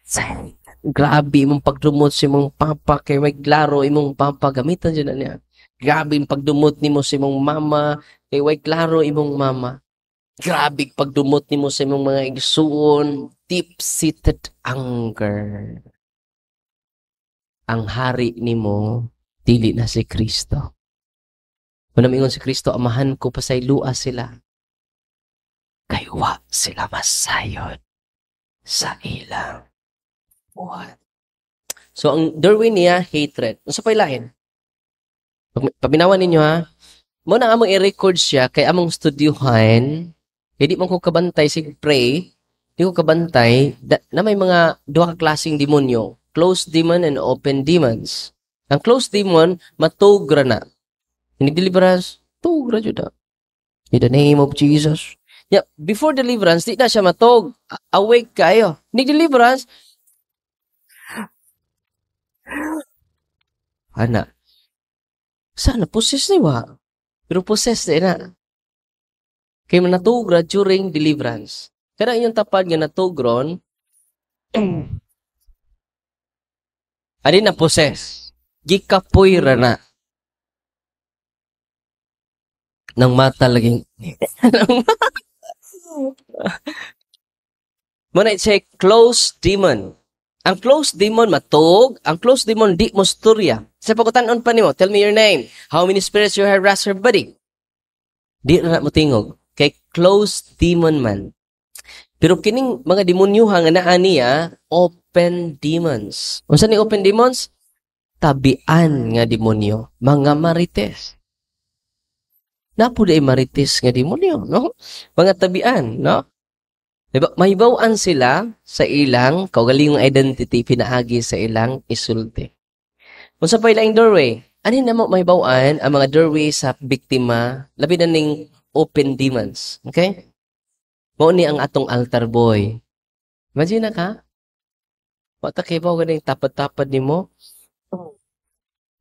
Satan. Grabe imong pagdumot si imong papa kay may klaro imong papa gamitan dyan na niya. Grabe yung pagdumot nimo sa imong mama kay way klaro imong mama. Grabe pagdumot nimo sa imong mga igsuon, deep-seated anger. Ang hari nimo dili na si Kristo. Kung namingon si Kristo, amahan ko pasaylua sila. Kay wa sila masayod sa ilang buhat. So, ang doorway niya, hatred. Ano sa pailahin? Pabinawan ninyo ha, muna among i-record siya, kay among studyuhan, hindi man ko kabantay, sig pray, hindi ko kabantay, na may mga duha ka klaseng demonyo, closed demon and open demons. Ang closed demon, matugra na. Hindi deliverance, tugra jud na. In the name of Jesus. Yeah, before deliverance, di na siya matog. Awake kayo. Hindi deliverance, ana. Sana possess ni wa. Pero possess na. Kaya natugra during deliverance. Kaya inyong tapad nga natugron, adi na possess. Gikapoy ra na. Nang mata laging. Muna i-check closed demon. Ang closed demon matog, ang closed demon di mo storya. Sa pagkutanon pa nimo, tell me your name. How many spirits you harass her body? Di na mo tingog. Kay closed demon man. Pero kining mga demonyoha nga naa niya, open demons. Unsa ni open demons? Tabian nga demonyo, mga marites. Napo di marites nga demonyo, no? Mga tabian, no? Diba? Mahibawaan sila sa ilang kaugalingong identity pinaagi sa ilang isulti. Kung sa pailaing doorway, ano na mo mahibawaan ang mga doorway sa biktima, labi na ning open demons. Okay? Mao ni ang atong altar boy. Imagine na ka? Mata kay ba ganing tapad-tapad nimo?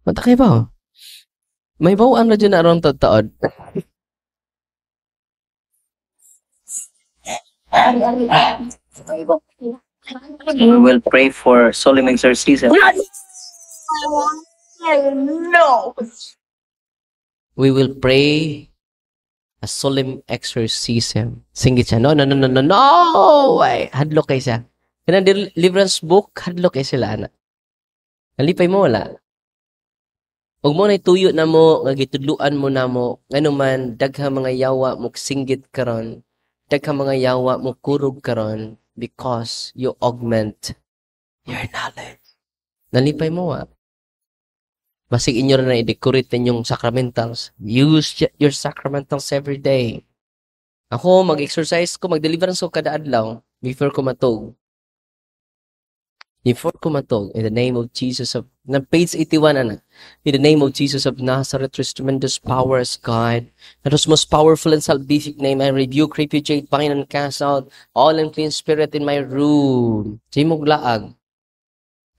Mata kay ba? Mahibawaan na dyan na aron taod. We will pray for solemn exorcism. No! We will pray a solemn exorcism. Singgit siya, no, ay, hadlok kay siya. Kanang deliverance book, hadlok kay sila, anak. Nalipay mo, wala. Huwag mo na ituyo na mo, nga gitudluan mo na mo, ano man, daghang mga yawa mo singgit karon, daghang mga yawa mo kurog karon, because you augment your knowledge. Nalipay mo, Masig inyo na i-decorate ninyong sacramentals. Use your sacramentals every day. Ako, mag-exercise ko, mag-deliverance ko kada adlaw before ko matog. Before ko matog, in the name of Jesus of, na page 81, anak. In the name of Jesus of Nazareth, whose tremendous power as God, and whose most powerful and salvific name, I rebuke, repudiate, Panginoon, cast out all unclean spirit in my room. Simog laag.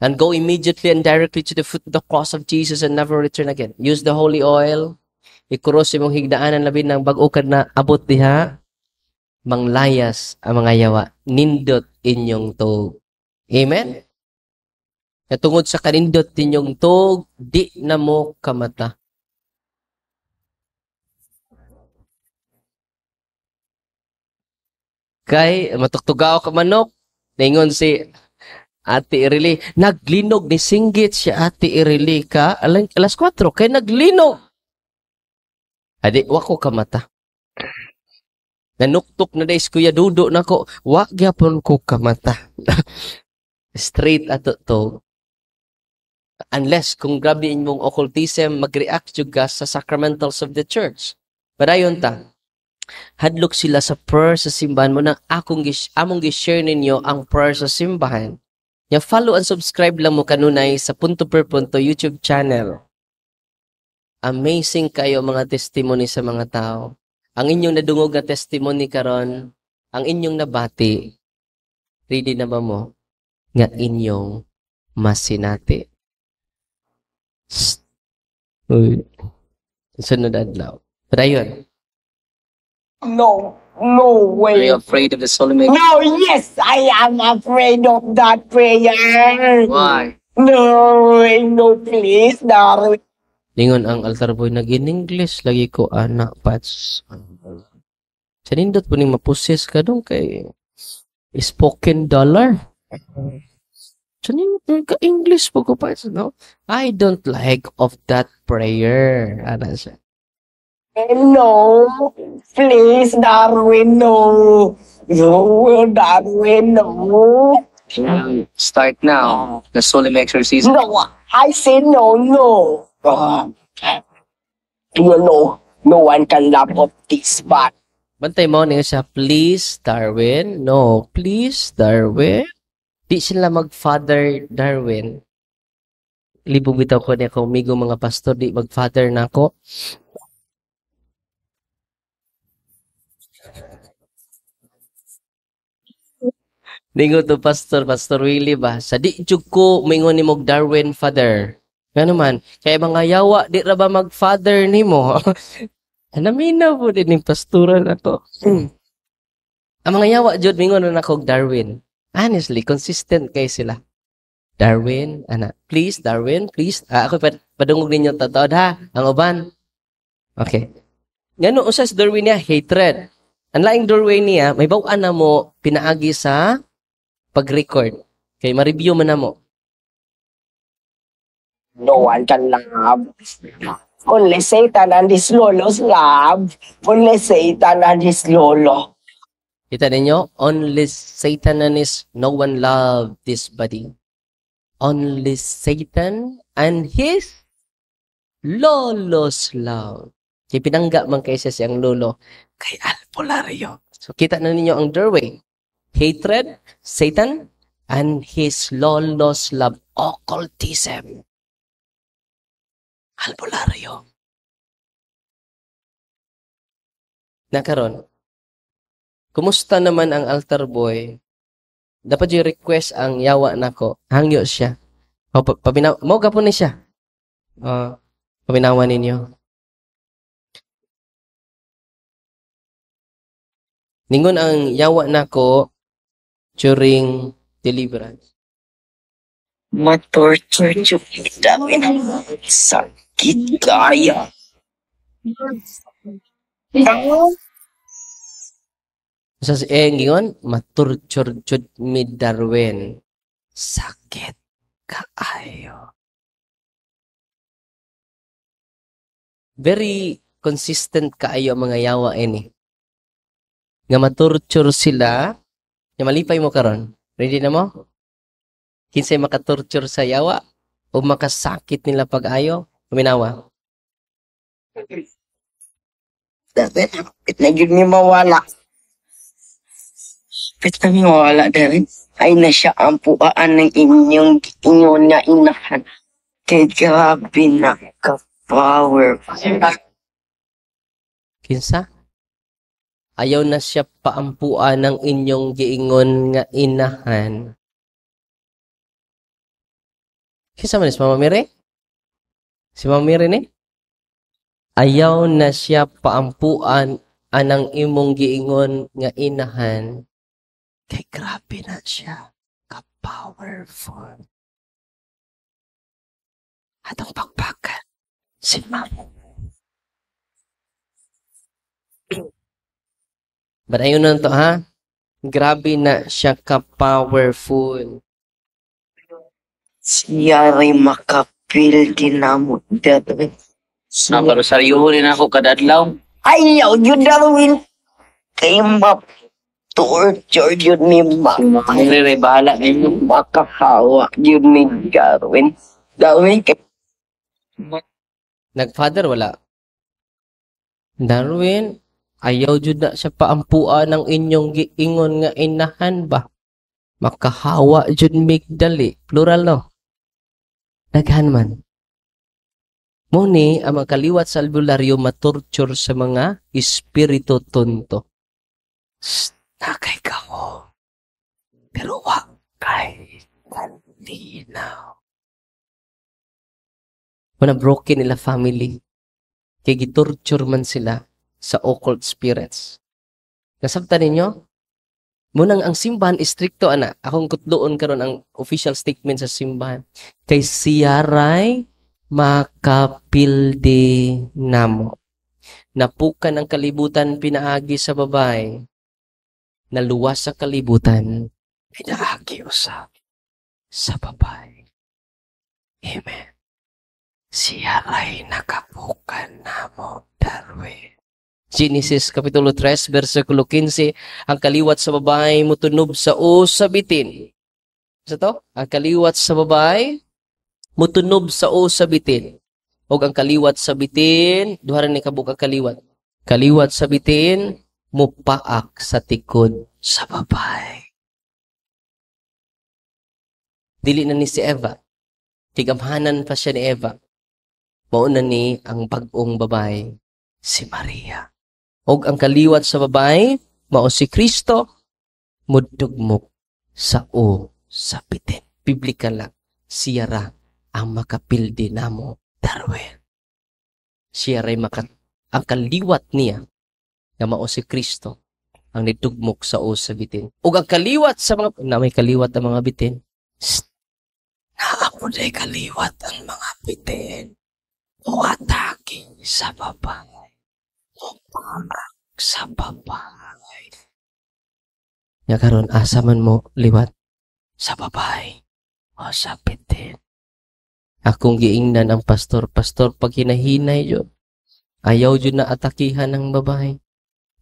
And go immediately and directly to the foot of the cross of Jesus and never return again. Use the holy oil. Ikuros imong higdaanan labi ng bag-ukad na abot diha. Manglayas ang mga yawa. Nindot inyong tog. Amen? Katungod sa kanindot inyong tog, di na mo kamata. Kay, matugtugaw ka manok. Ningon si Ate Irili, naglinog ni singgit siya Ate Irili ka, alas 4, kay naglinog. Adi, wako kamata. Nanuktok na days Kuya Dudo na ko, wag yapon ko kamata. Straight ato to. Unless, kung grabe inyong occultism, mag-react juga sa sacramentals of the church. Padayon ta, hadlok sila sa prayer sa simbahan mo na among gi-share ninyo ang prayer sa simbahan. Ya follow and subscribe lang mo kanunay sa Punto Per Punto YouTube channel. Amazing kayo mga testimony sa mga tao. Ang inyong nadungog na testimony karon, ang inyong nabati, ready na ba mo nga inyong masinati? Uy. Sunod adlaw. Padayon. No Are you way. afraid of the solemn exorcism? No, yes, I am afraid of that prayer. Why? No, please, darling. Lingon ang altar boy nag-in-English lagi ko anak pats. Sanindot po ning mapusis ka dong kay spoken dollar. Sanindot ka English po ko pats, no? I don't like of that prayer. Ana siya. No, please, Darwin, no. No, Darwin, no. Start now. The solemn exorcism. No, I say no. You know, no one can laugh of this, but Bantay mo niya siya, please, Darwin. No, please, Darwin. Di sila mag-Father Darwin. Libog bitaw ko niya kung migo mga pastor, di mag-Father na ako. Ningo to Pastor Willie ba? Sa di jud ko mingon ni mog Darwin Father. Ngano man, kay mga yawa di ra ba mag-father nimo? Anaminaw po din yung pastoral ako. Ang mga yawa jud mingon na ako Darwin. Honestly, consistent kay sila. Darwin, please, Darwin, please. Ako padungog ninyo tatawad ha, ang uban. Okay. Ngano usas Darwin niya hatred. Ang laing doorway niya, may bawaan na mo pinaagi sa pag-record. Kay ma-review man na mo. no one can love. Only Satan and his lolos love. Only Satan and his lolo. Kita ninyo? Only Satan and his no one love this body. Only Satan and his lolos love. Kay pinangga man kay siya siyang lolo kay albularyo. So kita na ninyo ang doorway. Hatred, Satan, and his lolo's love, occultism. Albularyo. Nakaron, kumusta naman ang altar boy? Dapat yung request ang yawa nako. Hangyo siya. O, mo gapon ni siya. Paminawan ninyo. Ningon ang yawa nako during deliverance. Matorture kita sakit kaya. Sa gingon, maturture jud mi Darwin. Sakit kaayo. Very consistent kaayo mga yawa ini. Nga maturture sila, nga malipay mo karon. Ready na mo? Kinsay makatorture sa yawa o makasakit nila pag-ayo? Kuminawa. Dapat na yun may mawala. Dapat na may mawala dahil ay na siya ang puaan ng inyong na inahan. Kaya grabe na ka-power. Kinsa? Ayaw na siya paampuan ng inyong giingon nga inahan. Kinsa man si Mama Mire? Si Mama Mire ni? Ayaw na siya paampuan anang imong giingon nga inahan. Kay grabe na siya. Ka-powerful. Atong pagpakan. Si Mama. But ayun na to ha. Grabe na siya ka-powerful. Siya rin makapil din na mo. Naparosaryuhin ako kadadlaw. Ayaw yun Darwin. Kaya ma-torture yun ni Mama. Ang bahala ninyo. Makahawa yun ni Darwin. Darwin, Nag-father wala. Darwin, ayaw jud na siya paampuan ng inyong giingon nga inahan ba? Makahawa jud migdali. Plural no? Daghan man. Muni ang makaliwat sa albularyo matorture sa mga espiritu tonto. Nakay ka ko. Pero wag kay kanlinaw. Muna broken nila family. Kaya gitorture man sila sa occult spirits. Nasabta ninyo? Munang ang simbahan istrikto ana. Akong kutloon karon ang official statement sa simbahan. Kay siyaray makapildi namo. Napukan ang kalibutan pinaagi sa babae. Naluwas sa kalibutan pinaagi usab sa babae. Amen. Siyaray nakapukan namo, Darwin. Genesis Kapitulo 3, versikulo 15, ang kaliwat sa babae mutunob sa sa bitin. Sa to? Ang kaliwat sa babae mutunob sa sa bitin. O ang kaliwat sa bitin, duha ni kabuk ang kaliwat. Kaliwat sa bitin, mupaak sa tikod sa babae. Dili na ni si Eva. Tigamhanan pa siya ni Eva. Mauna ni ang bagong babae, si Maria. O ang kaliwat sa babae, mao si Kristo, mudugmok sa sa bitin. Biblikal lang, siya ra ang makapildi namo, Darwin. Siya ray ang kaliwat niya, na mao si Kristo, ang nidugmok sa sa bitin. O ang kaliwat sa mga, na may kaliwat ang mga bitin, naamo day kaliwat ang mga bitin. O atake sa babae. O parak sa babae. Ya karon asa man mo liwat sa babae o sa bitin. Akong giingnan ang pastor pag hinahinay yun. Ayaw yun na atakihan ng babae.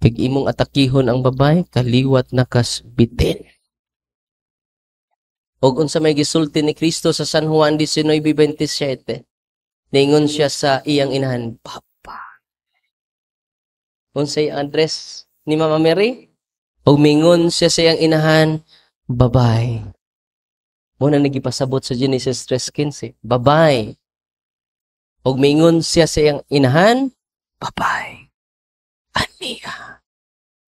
Pag imong atakihon ang babae, kaliwat na kas bitin. Og unsa may gisulti ni Kristo sa San Juan 19:27. Ningon siya sa iyang inahan, Papa, Unsay ang address ni Mama Mary? Ug mingon siya sa iyang inahan, babay. Muna nagipasabot sa Genesis 3:15. Babay. Ug mingon siya sa iyang inahan, babay. Aniya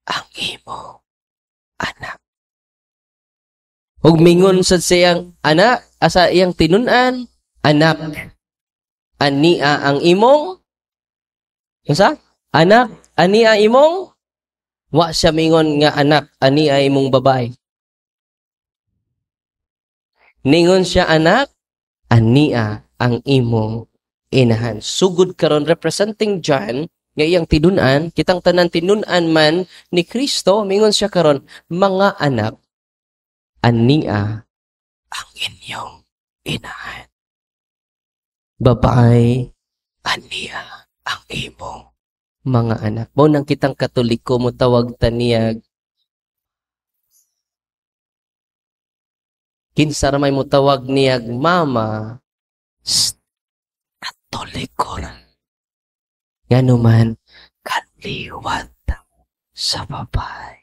ang imo anak. Ug mingon sa iyang anak, asa iyang tinun-an, anak. Ania ang imong Unsa? Anak, ania imong wa siya mingon nga anak, ania imong babae. Ningon siya anak, ania ang imong inahan. Sugod karon representing John nga iyang tinun-an, kitang tanan tinun-an man ni Kristo, mingon siya karon, mga anak, ania ang inyong inahan. Babae, ania ang imong mga anak. Mo nang kitang Katoliko mo tawag taniyag. Kinsa ra may mo tawag niyag mama, Katoliko ra. Ngano man kaliwat sa babae.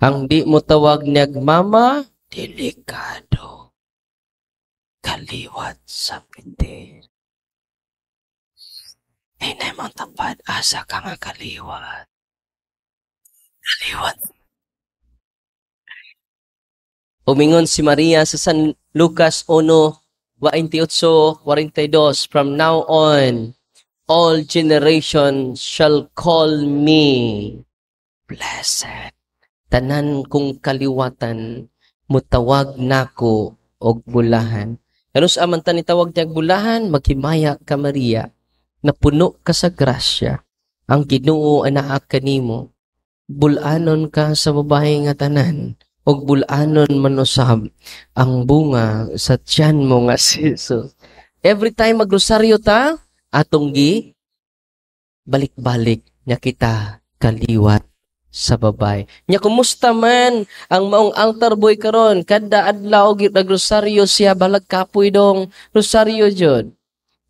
Ang di mo tawag niyag mama, delikado. Kaliwat sa pitir. Hinay mong tapad, asa ka nga kaliwat. Kaliwat. Umingon si Maria sa San Lucas 1:28-42, from now on, all generations shall call me blessed. Tanan kong kaliwatan, mutawag nako og bulahan. Ano sa amantan ni tawag niya bulahan? Maghimaya ka Maria, na puno ka sa grasya, ang Ginoo anaa kanimo, bulanon ka sa babae nga tanan, og bulanon manusab ang bunga sa tiyan mo nga si Jesus. Every time magrosaryo ta, atong gi balik-balik nya kita kaliwat sa babae. Nya kumusta man ang maong altar boy karon? Kada adlaw gyud nagrosaryo siya, balag kapoy dong rosaryo jud.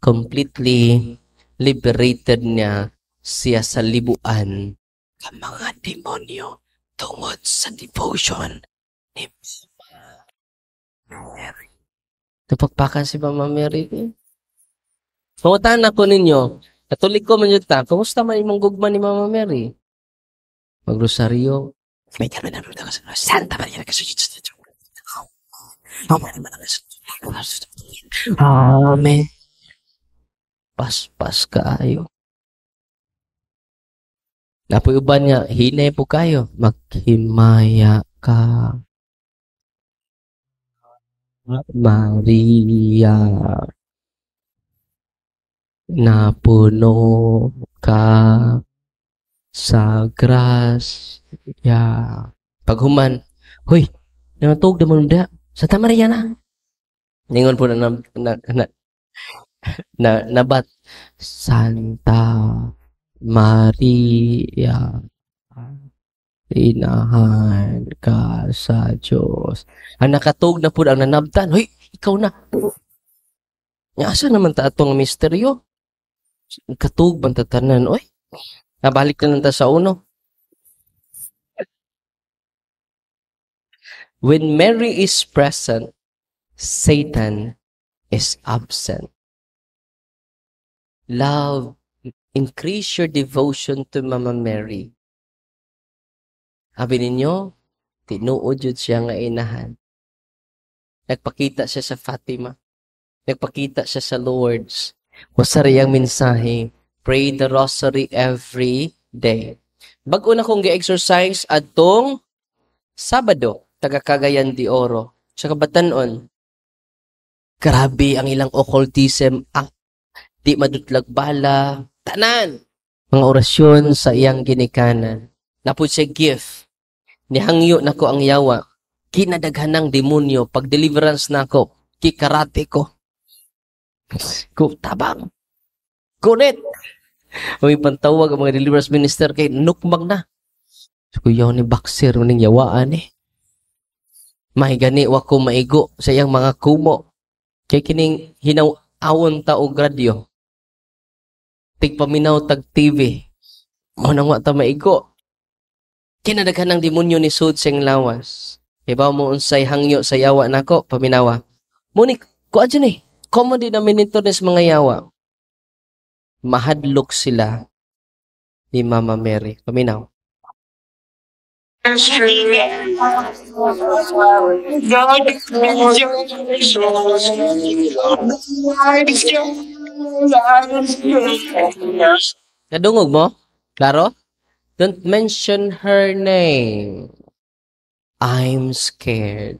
Completely liberated niya siya sa libuan ka mga demonyo tungod sa devotion ni Mama Mary. Napagpakan si Mama Mary. Pangutan ako ninyo, Katoliko man yun ta, kumusta man imong gugma ni Mama Mary? Magrosaryo. May kami na rin sa Santa Maria na kaso Amen. Pas-pas kaayo. Napoy uban niya, hinay po kayo. Maghimaya ka, Maria. Napuno ka sa grasya. Paghuman, hoy, nangatog naman da. Santa Maria na. Ningon po nabat, Santa Maria, inahan ka sa Diyos. Ang nakatog na po ang nanabtan, hoy, ikaw na. Asa naman ta atong misteryo? Katug bang tatanan, oy. Nabalik na lang ta sa uno. When Mary is present, Satan is absent. Love, increase your devotion to Mama Mary. Sabi ninyo, tinuod yun siya nga inahan. Nagpakita siya sa Fatima. Nagpakita siya sa Lourdes. Wasariyang mensahe, pray the rosary every day. Bago na kong ga-exercise atong Sabado, taga Cagayan de Oro. Sa kabatanon, grabe ang ilang occultism, di madutlag bala, tanan, mga orasyon sa iyang ginikanan. Napod siya gift, nihangyo nako ang yawa, kinadaghanang demonyo, pag deliverance nako, kikarate ko. Tabang. Kunit. May pantawag ang mga deliverance minister kay nukmag na. So, kuyaw ni boxer, maning yawaan eh. May gani wako maigo sa iyang mga kumo. Kay kining hinawon ta og radyo. Tigpaminaw tag TV. Mo nang wa ta maigo. Kinadaghan ng demonyo ni sud sing lawas. Ibaw mo unsay hangyo sa yawa nako, paminawa. Muni, kuan dyan eh. Common denominator sa mga yawa. Mahadlok sila ni Mama Mary. Paminaw. Nadungog mo? Klaro? Don't mention her name. I'm scared.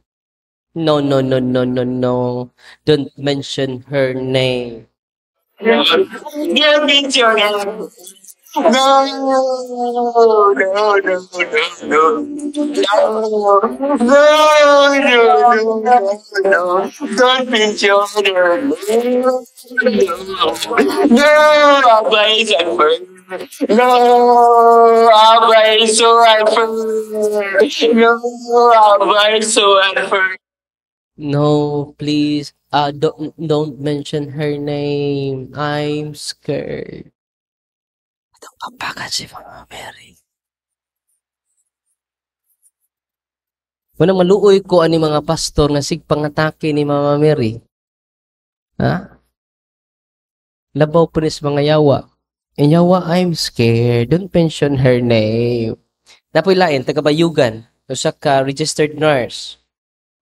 No, no, no, no, no, no. Don't mention her name. Don't be children. No, Abba is unfair. No, Abba is so unfair. No, Abba is so unfair. No, please. Don't mention her name. I'm scared. Itong pampakan si Mama Mary. Unang maluoy ko ani mga pastor nga sigpangatake ni Mama Mary. Ha? Labaw po nis mga yawa. And yawa, I'm scared. Don't mention her name. Napoy lain, taga-bayugan. Usa ka registered nurse.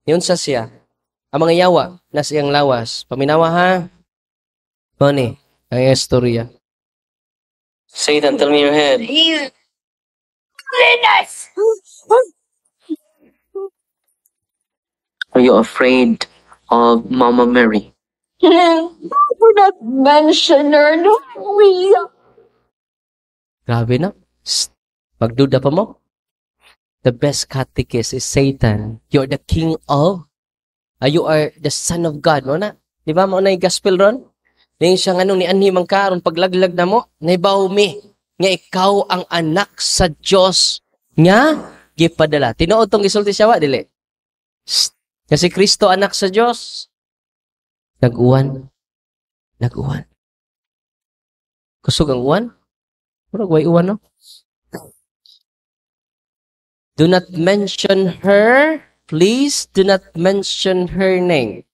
Yun sa siya. Ang mga yawa, nasa iyang lawas. Paminawa ha? Mani, ang istorya. Satan, tell me your head. Linus! Are you afraid of Mama Mary? Do not mention her, no, we. Grabe na. Psst. Magduda pa mo? The best catechist is Satan. You're the king of. You are the son of God. Mo na? Di ba mo na yung gospel ron? Ngayon siya nga nung ni Anhi Mangkaron, paglaglag na mo, naibaw mi, nga ikaw ang anak sa Diyos nga gipadala. Tinuod tong gisulti siya wa, dili? Psst. Kasi Kristo anak sa Diyos. Nag-uwan. Nag-uwan. Kusog ang uwan? Murag way uwan, no? Do not mention her. Please do not mention her name.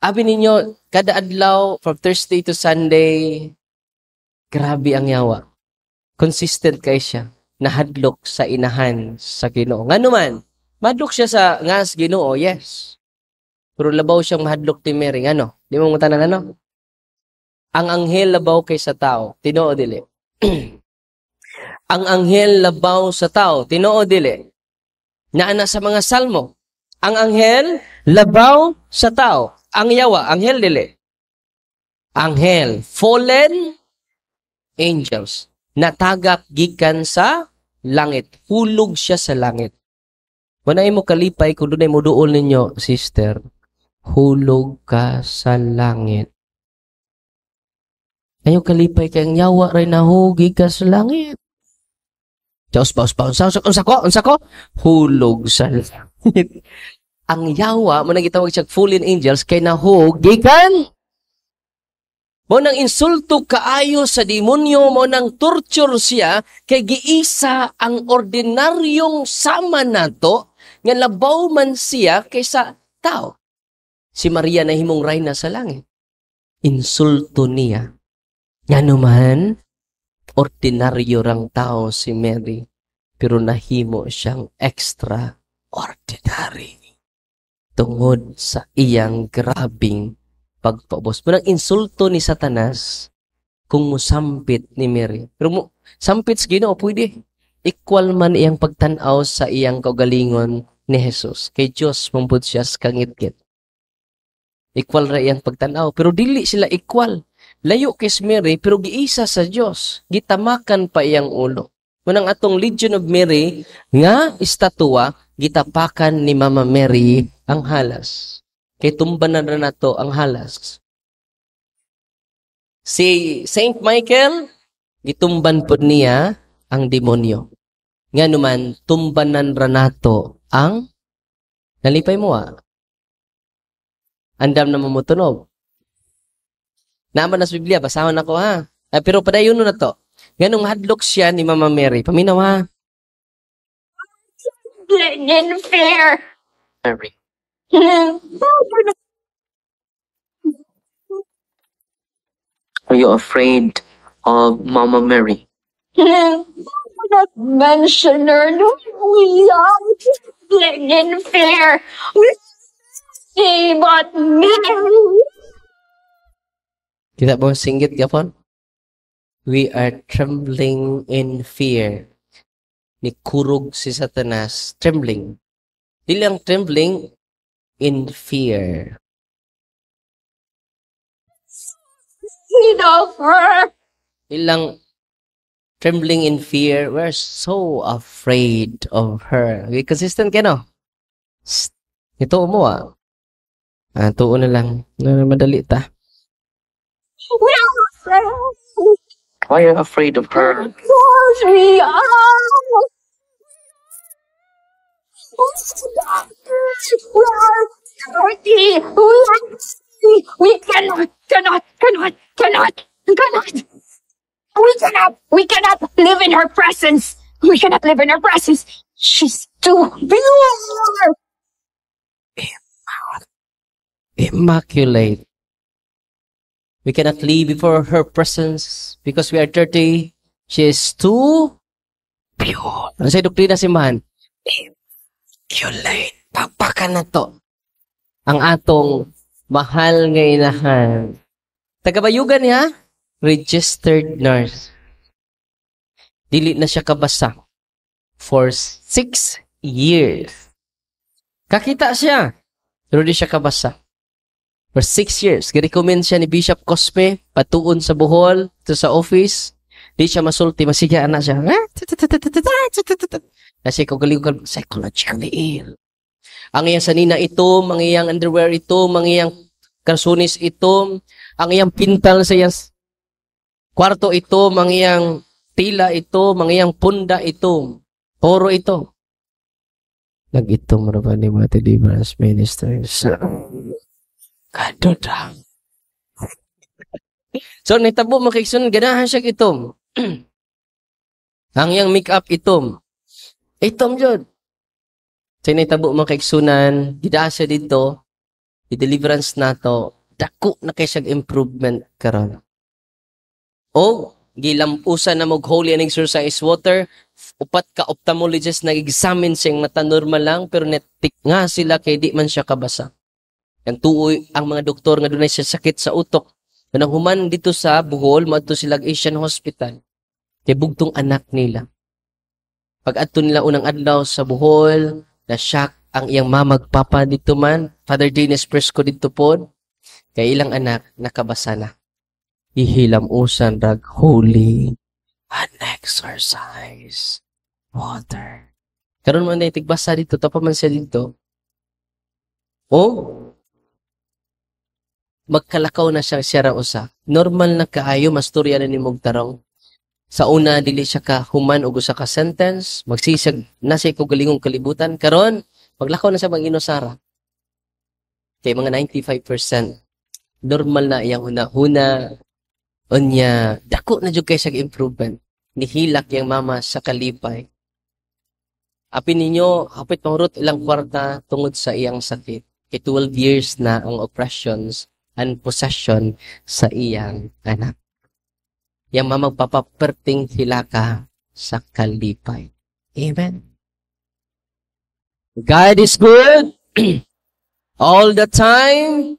Abi ninyo, kada adlaw, from Thursday to Sunday, grabe ang yawa. Consistent kay siya. Nahadlok sa inahan sa Ginoo. Nga naman, mahadlok siya sa ngas Ginoo, yes. Pero labaw siyang mahadlok ni Mary. Ano? Di mo mutanan ano? Ang anghel labaw kay sa tao. Tinoo dili. Ang anghel labaw sa tao. Tinoo dili. Naana sa mga salmo. Ang anghel labaw sa tao. Ang yawa, anghel dili. Anghel, fallen angels. Natagak gikan sa langit. Hulog siya sa langit. Manay mo kalipay kung doon ay mo duol ninyo, sister. Hulog ka sa langit. Ayaw kalipay kayang yawa rin na hugi ka sa langit. Unsa ko? Hulog sa langit. Ang yawa, mo nang gitawag siya fallen angels, kay nahugi kan. Mo nang insulto kaayo sa demonyo, mo nang torture siya, kay giisa ang ordinaryong sama nato, nga labaw man siya kaysa tao. Si Maria na himong reyna sa langit. Insulto niya. Nga naman, ordinaryo rang tao si Mary, pero nahimo siyang extraordinary. Tungod sa iyang grabing pagpaubos. Munang insulto ni Satanas kung musampit ni Mary. Pero sampit sa Ginoo, pwede. Equal man iyang pagtanaw sa iyang kaugalingon ni Jesus. Kay Diyos, mampud siya sa kangit-kit. Equal ra iyang pagtanaw. Pero dili sila equal. Layo kay Mary, pero giisa sa Diyos. Gitamakan pa iyang ulo. Munang atong Legion of Mary, nga estatwa, gitapakan ni Mama Mary ang halas. Kay tumbanan na nato ang halas. Si Saint Michael, gitumban po niya ang demonyo. Nga naman, tumbanan ra nato ang nalipay mo andam na mamutunog. Naman na sa Biblia, basahan ako ha. Pero padayon na to. Ganong hadlok siya ni Mama Mary. Paminaw ha. In fear. Mary. Are you afraid of Mama Mary? Not mention her. We are in fear. We see but Mary. Kita mo singgit gapon? We are trembling in fear. Ni kurog si Satanas. Trembling. Dilang trembling in fear. Feed of her. Ilang trembling in fear. We're so afraid of her. Okay, consistent ka, no? Ito mo, ah. Tuo na lang. Madali ta. We are afraid. Why are you afraid of her? Because we are. We are dirty. We cannot. We cannot live in her presence. We cannot live in her presence. She's too pure. Immaculate. We cannot live before her presence because we are dirty. She is too pure. Ano sa'yo doktrina si man? Immaculate. Papakan na to. Ang atong mahal nga inahan. Tagabayugan niya, registered nurse. Dili na siya kabasa for 6 years. Kakita siya, pero di siya kabasa. For 6 years, girecommend siya ni Bishop Cosme, patuon sa Bohol, to sa office. Di siya masulti, masigaan na siya. Kasi kung galing psychologically ill. Ang iyang sanina itom, ang iyang underwear itom, ang iyang karsunis itom, ang iyang pintal sa iyang kwarto itom, ang iyang tila itom, ang iyang punda itom. Puro ito. Nag-itom na ba ni mga deliverance ministers? Kadodang. So, nitabo mo kay Sun, ganahan siya itom. Ang iyang make-up itom. Itom yun. So, nitabo mo kay Sunan, gidaan siya dito, i-deliverance na to, dako na kay siyang improvement karon. O, gilampusan na mag-holy and exercise water, upat ka ophthalmologist nag-examine siyang mata normal lang, pero netik nga sila kay di man siya kabasa. Ang tuoy ang mga doktor nga dunay siya sakit sa utok. Nang human dito sa Bohol, maadto sila Asian Hospital. Kay bugtong anak nila. Pag adto nila unang adlaw sa Bohol, na shock ang iyang mamagpapa dito man, Father Dennis Presco dito po, kay ilang anak nakabasa na. Ihilam usan rag holy and exercise water. Karon man na tigbasa dito, tapa man siya dito. Oh, magkalakaw na siya ra usa. Normal na kaayo mastorya na ni Mugtarong. Sa una dili siya ka human og usa ka sentence, magsisag na siya ko galingong kalibutan. Karon maglakaw na siya bang inosara. Kay mga 95% normal na iyang huna-huna. Unya dako na jud kay siya improvement. Nihilak yang mama sa kalipay. Apin ninyo hapit mahurot ilang kwarta tungod sa iyang sakit. Kay 12 years na ang operations and possession sa iyang anak. Yang mamagpapaperting hilaka sa kalipay. Amen. God is good all the time.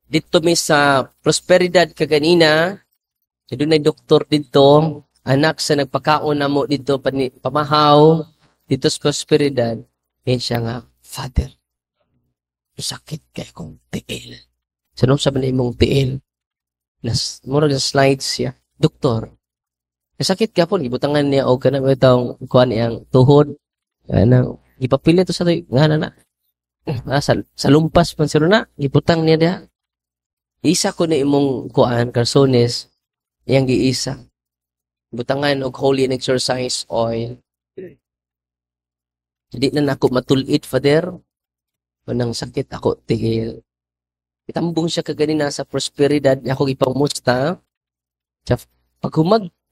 Dito mi sa prosperidad kaganina, doon ay doktor dito, anak sa nagpakaon na mo dito, pamahaw, dito sa prosperidad, yan siya nga, Father, sakit kay kong tiil. Sino sabi na imong tiil? Mura sa slides siya. Doktor, sakit ka po, gibutangan niya o ka na ba itong kuhan niyang tuhod. Ipapilit to sa ito, nga na. Sa lumpas man sila na, gibutang niya diha. Isa ko na imong kuhan, karsones, iyang giisa. Butangan og holy and exercise oil. Hindi na nako matulit, Father. Nang sakit ako, tiil. Itambong siya kaganina sa prosperidad, ako ipangmusta. Pag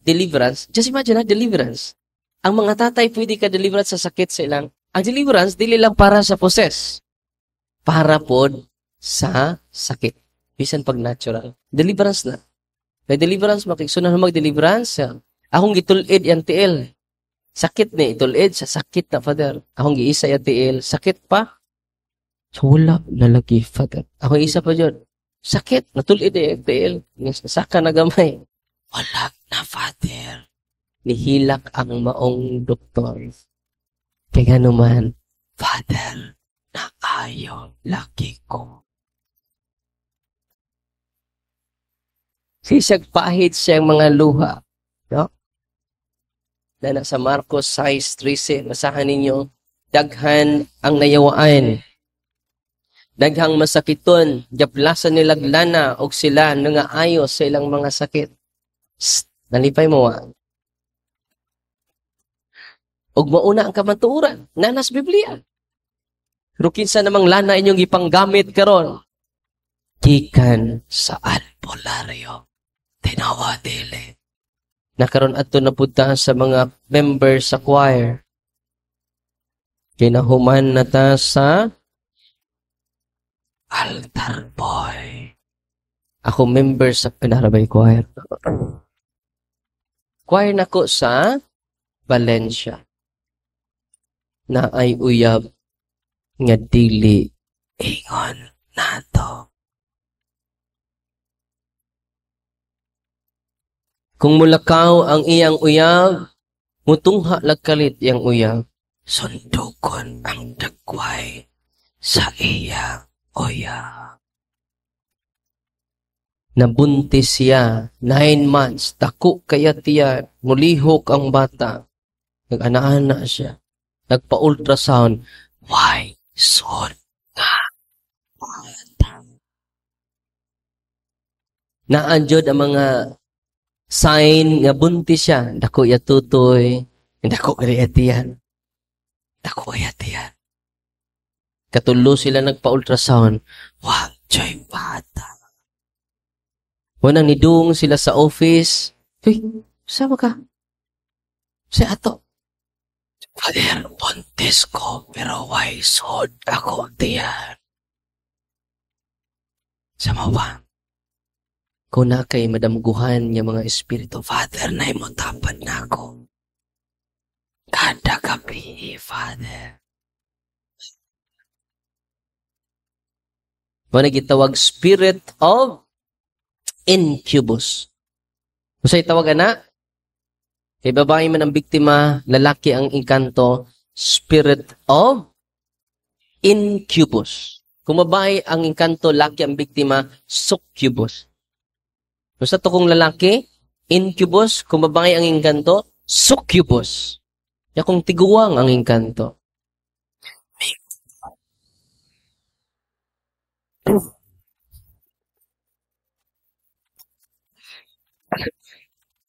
deliverance, just imagine deliverance. Ang mga tatay pwede ka deliverance sa sakit sa ilang. Ang deliverance, dili lang para sa possess. Para pod sa sakit. Bisan pag natural. Deliverance na. May deliverance, makiksunan na mag-deliverance. Akong gitulid yung tiil. Sakit ni itulid sa sakit na, Father. Akong giisa yung tiil. Sakit pa. So, wala na lagi, Father. Akong isa pa dyan. Sakit. Natulid yung tiil. Saka na gamay. Wala na, Father. Nihilak ang maong doktor. Kaya naman, Father, naayo laki ko. Sisag pahit siyang mga luha. No? Na nasa Marcos 6:13, masahan ninyo, daghan ang nayawaan. Daghang masakiton, japlasan nilaglana, og sila nga ayo sa ilang mga sakit. Nalipay mo, og mauna ang kamantuuran, nanas Biblia. Pero kinsa namang lana inyong ipanggamit karon? Gikan sa albularyo. Tinawa dili. Nakaroon ato na punta sa mga members sa choir. Kinahuman na ta sa altar boy. Ako member sa Pinarabay choir. Choir na ko sa Valencia. Na ay uyab nga dili ingon nato. Kung mulakaw ang iyang uyab, mutungha lagkalit iyang uyab, sundukon ang dagway sa iyang uyab. Nabuntis siya, 9 months, dako kayat tiyan, mulihok ang bata, nag-ana-ana siya. Nagpa-ultrasound, why son nga bata? Naanjod ang mga sign nga buntis siya. Dako ya tutoy, dako kayatiyan. Dako kayatiyan. Katulo sila nagpa-ultrasound, wag joy bata. Wanang nidung sila sa office, hey, sama ka? Si ato. Father, buntis ko, pero why sod ako tiyan? Sama ba? Kung na kay madamguhan niya mga espiritu, Father, na imutapan na ako. Kada gabi, Father. Muna gitawag spirit of incubus. Kung sa'y tawagan na, kay babae man ang biktima, lalaki ang inkanto, spirit of incubus. Kung babae ang inkanto, laki ang biktima, succubus. Kung sa to kung lalaki, incubus, kung babae ang inkanto, succubus. Ya kung tiguang ang inkanto.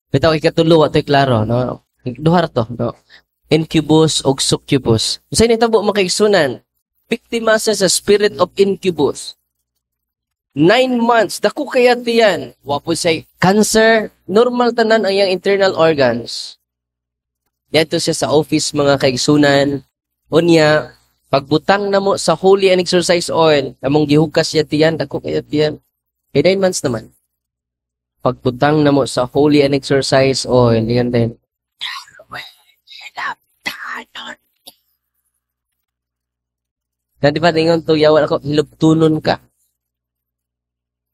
Bitaw ikatulo ato'y klaro, no? Duhar to, no? Incubus o succubus. Sa initabo makaigsunan, biktima sa spirit of incubus. 9 months, dako kaya tiyan. Wapo say cancer, normal tanan ang iyang internal organs. Dito siya sa office mga kaigsunan. Unya, pagbutang na mo sa holy and exercise oil, among gihukas siya tiyan, dako kaya tiyan. 9 months naman. Pagbutang na mo sa holy and exercise oil, yan din. Na di ba tingon to, yawan ako, hilugtunon ka.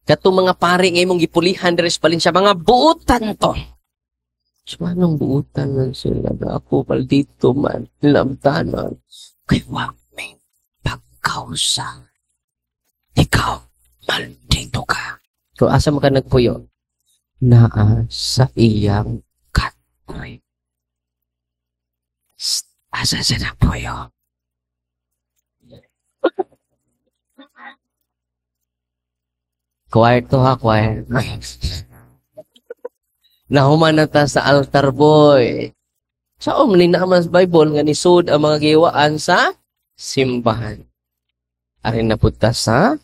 Katong mga pari ngay mong gipulihan, deres palin siya, mga buutan to. So, anong buutan man sila na ako pal dito man, nilamtanan. Kay wag may pagkausa. Ikaw, maldito ka. So, asa mo ka nagpuyo? Naa sa iyang katoy. Asa sa nagpuyo? Choir to ha, choir. Nahuman na ta sa altar boy. Sa omni naman sa Bible nga nisud ang mga giwaan sa simbahan. Arin na punta sa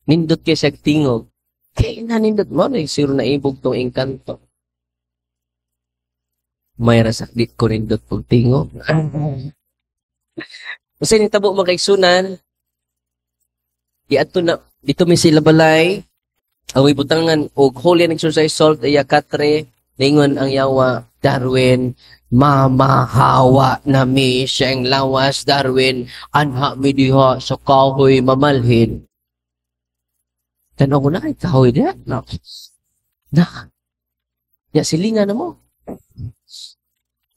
nindot kay siya tingog. Kaya na nindot mo na siro na ibog tong engkanto. May rasakit ko rin doon pag tingo. Kasi nitabo mo kay sunan, iato na, dito may sila balay, ang ibutangan, o holy and exercise salt, iya katre, ningon ang yawa, Darwin, mamahawa na mi siyang lawas, Darwin, anha mi diha sa kahoy mamalhin. Tanaw ko na, kahoy na. Ya, silingan na mo.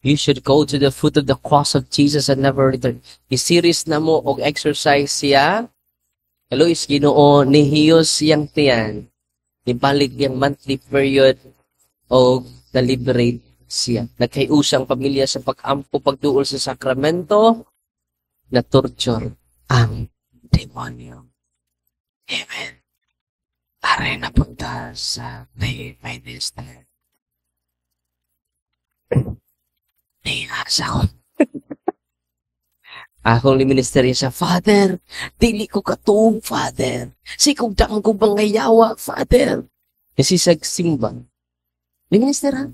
You should go to the foot of the cross of Jesus and never return. I-series na mo og exercise siya. Hello, is Ginoo, nihiyos siyang tiyan. Ibalik yung monthly period o deliberate siya. Nagkaiusang pamilya sa pag-ampo pagduol sa sakramento na torture ang demonyo. Amen. Aray na punta sa may minister. Nihasa ko. Akong liministerya sa Father, dili ko katuog, Father. Si kong daan ko bangayawa, Father. Kasi sa simba. Liminister, ha?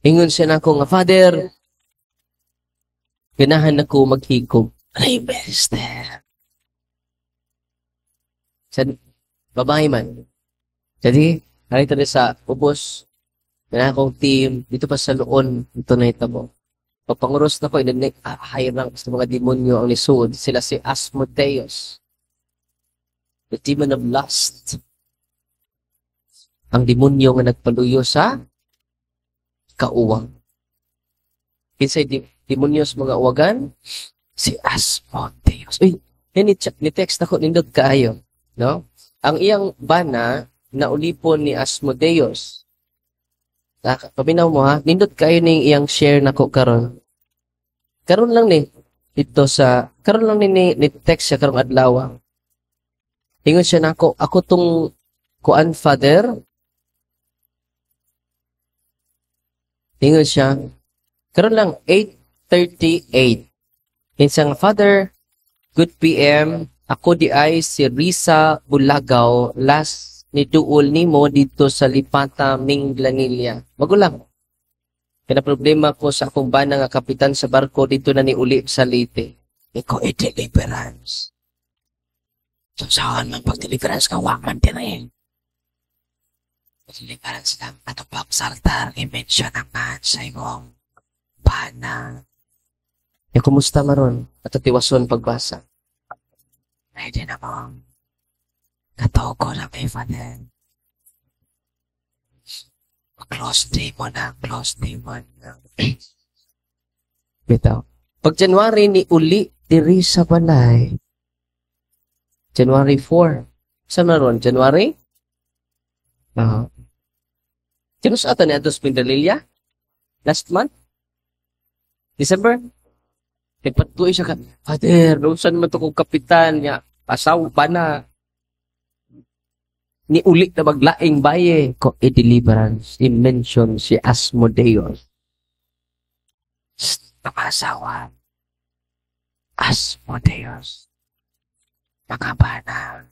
Ingon siya na ako nga, Father, ganahan ako maghikog. Liminister. Sa babae man. Jadi, narito na sa ubos, na akong team, dito pa sa loon, ito na hitabo. Papanguros na ko, hirang sa mga demonyo ang lisuod. Sila si Asmodeus, the demon of lust. Ang demonyo nga nagpaluyo sa kauwang. Kinsay demonyo sa mga uwagan? Si Asmodeus. Uy, ni-text ako, nindot kaayo. No? Ang iyang bana, na ulipon ni Asmodeus. Paminaw mo ha, nindot kayo ning iyang share na ko karon. Karon lang ni ito sa karon lang ni text siya karong adlaw. Ingon siya nako, ako tong kuan Father. Ingon siya karon lang 8:38. Insang Father, good PM. Ako di ay si Risa Bulagaw, last ni duol nimo dito sa Lipata, Minglanilla. Magulang. Kaya problema ko sa akong bana nga kapitan sa barko dito na ni uli sa Leyte. Ikaw deliverance. So saan man pag-deliverance ka, waman din rin. Deliverance lang, ato pa sa altar, i-mention naman sa imong bana. E kumusta maron? Ato tiwason pagbasa. Ay di naman. Kataw ko na may Father. Close demon na, close demon na. Bitaw. Pag January ni uli, diri sa balay. January 4. Saan na ron? January? Sino sa ato ni Ados Pindalilya? Last month? December? Ipatuloy siya ka, Father, saan naman ito kong kapitan niya? Pasaw pa na. Ni ulit na maglaing baye ko i-deliverance. I-mention si Asmodeus. Namasawa. Asmodeus. Mga bana.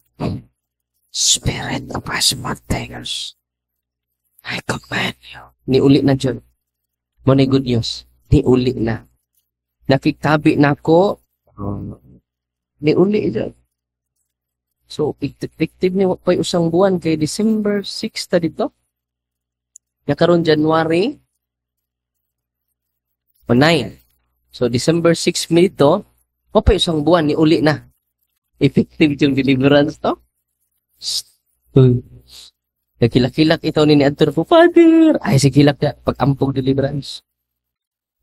Spirit of Asmodeus. I command you. Ni uli na dyan. Mo na good news. Ni uli na. Nakikabi na ako. Ni uli dyan. So, effective ni pa usang buwan kay December 6 ta dito. Nakaroon January 9. So, December 6 mi dito, pa usang buwan ni uli na. Effective yung deliverance to. Nakilak-kilak ito ni Adtor po, Father! Ay, sikilak na, pag-ampog deliverance.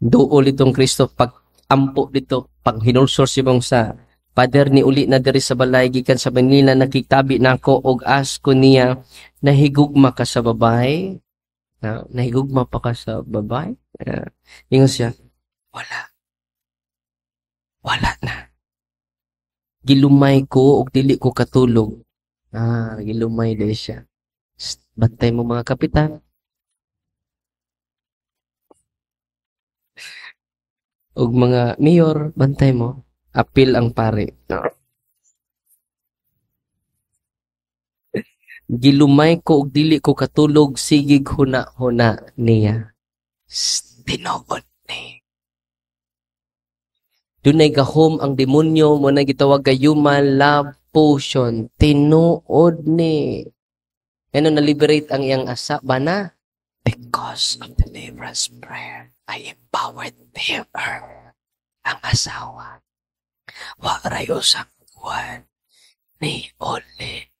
Dool itong Kristo, pag-ampog dito, pag hinulsors yung sa Father, ni uli na diri sa balay, gikan sa Manila, nakitabi na ako, og ask ko niya, nahigugma ka sa babae? Nahigugma pa ka sa babae? Ingon siya, wala. Wala na. Gilumay ko, og dili ko katulog. Gilumay dahil siya. Bantay mo mga kapitan. Og mga mayor, bantay mo. Apil ang pare. Gilumay ko og dili ko katulog, sigig huna-huna niya. Tinuod ni. Dunay gahom ang demonyo mo na gitawag nga human love potion. Tinuod ni. Ano na-liberate ang iyang asa ba na? Because of deliverance prayer, I empowered her, ang asawa. Waray usang kuwan ni Ole.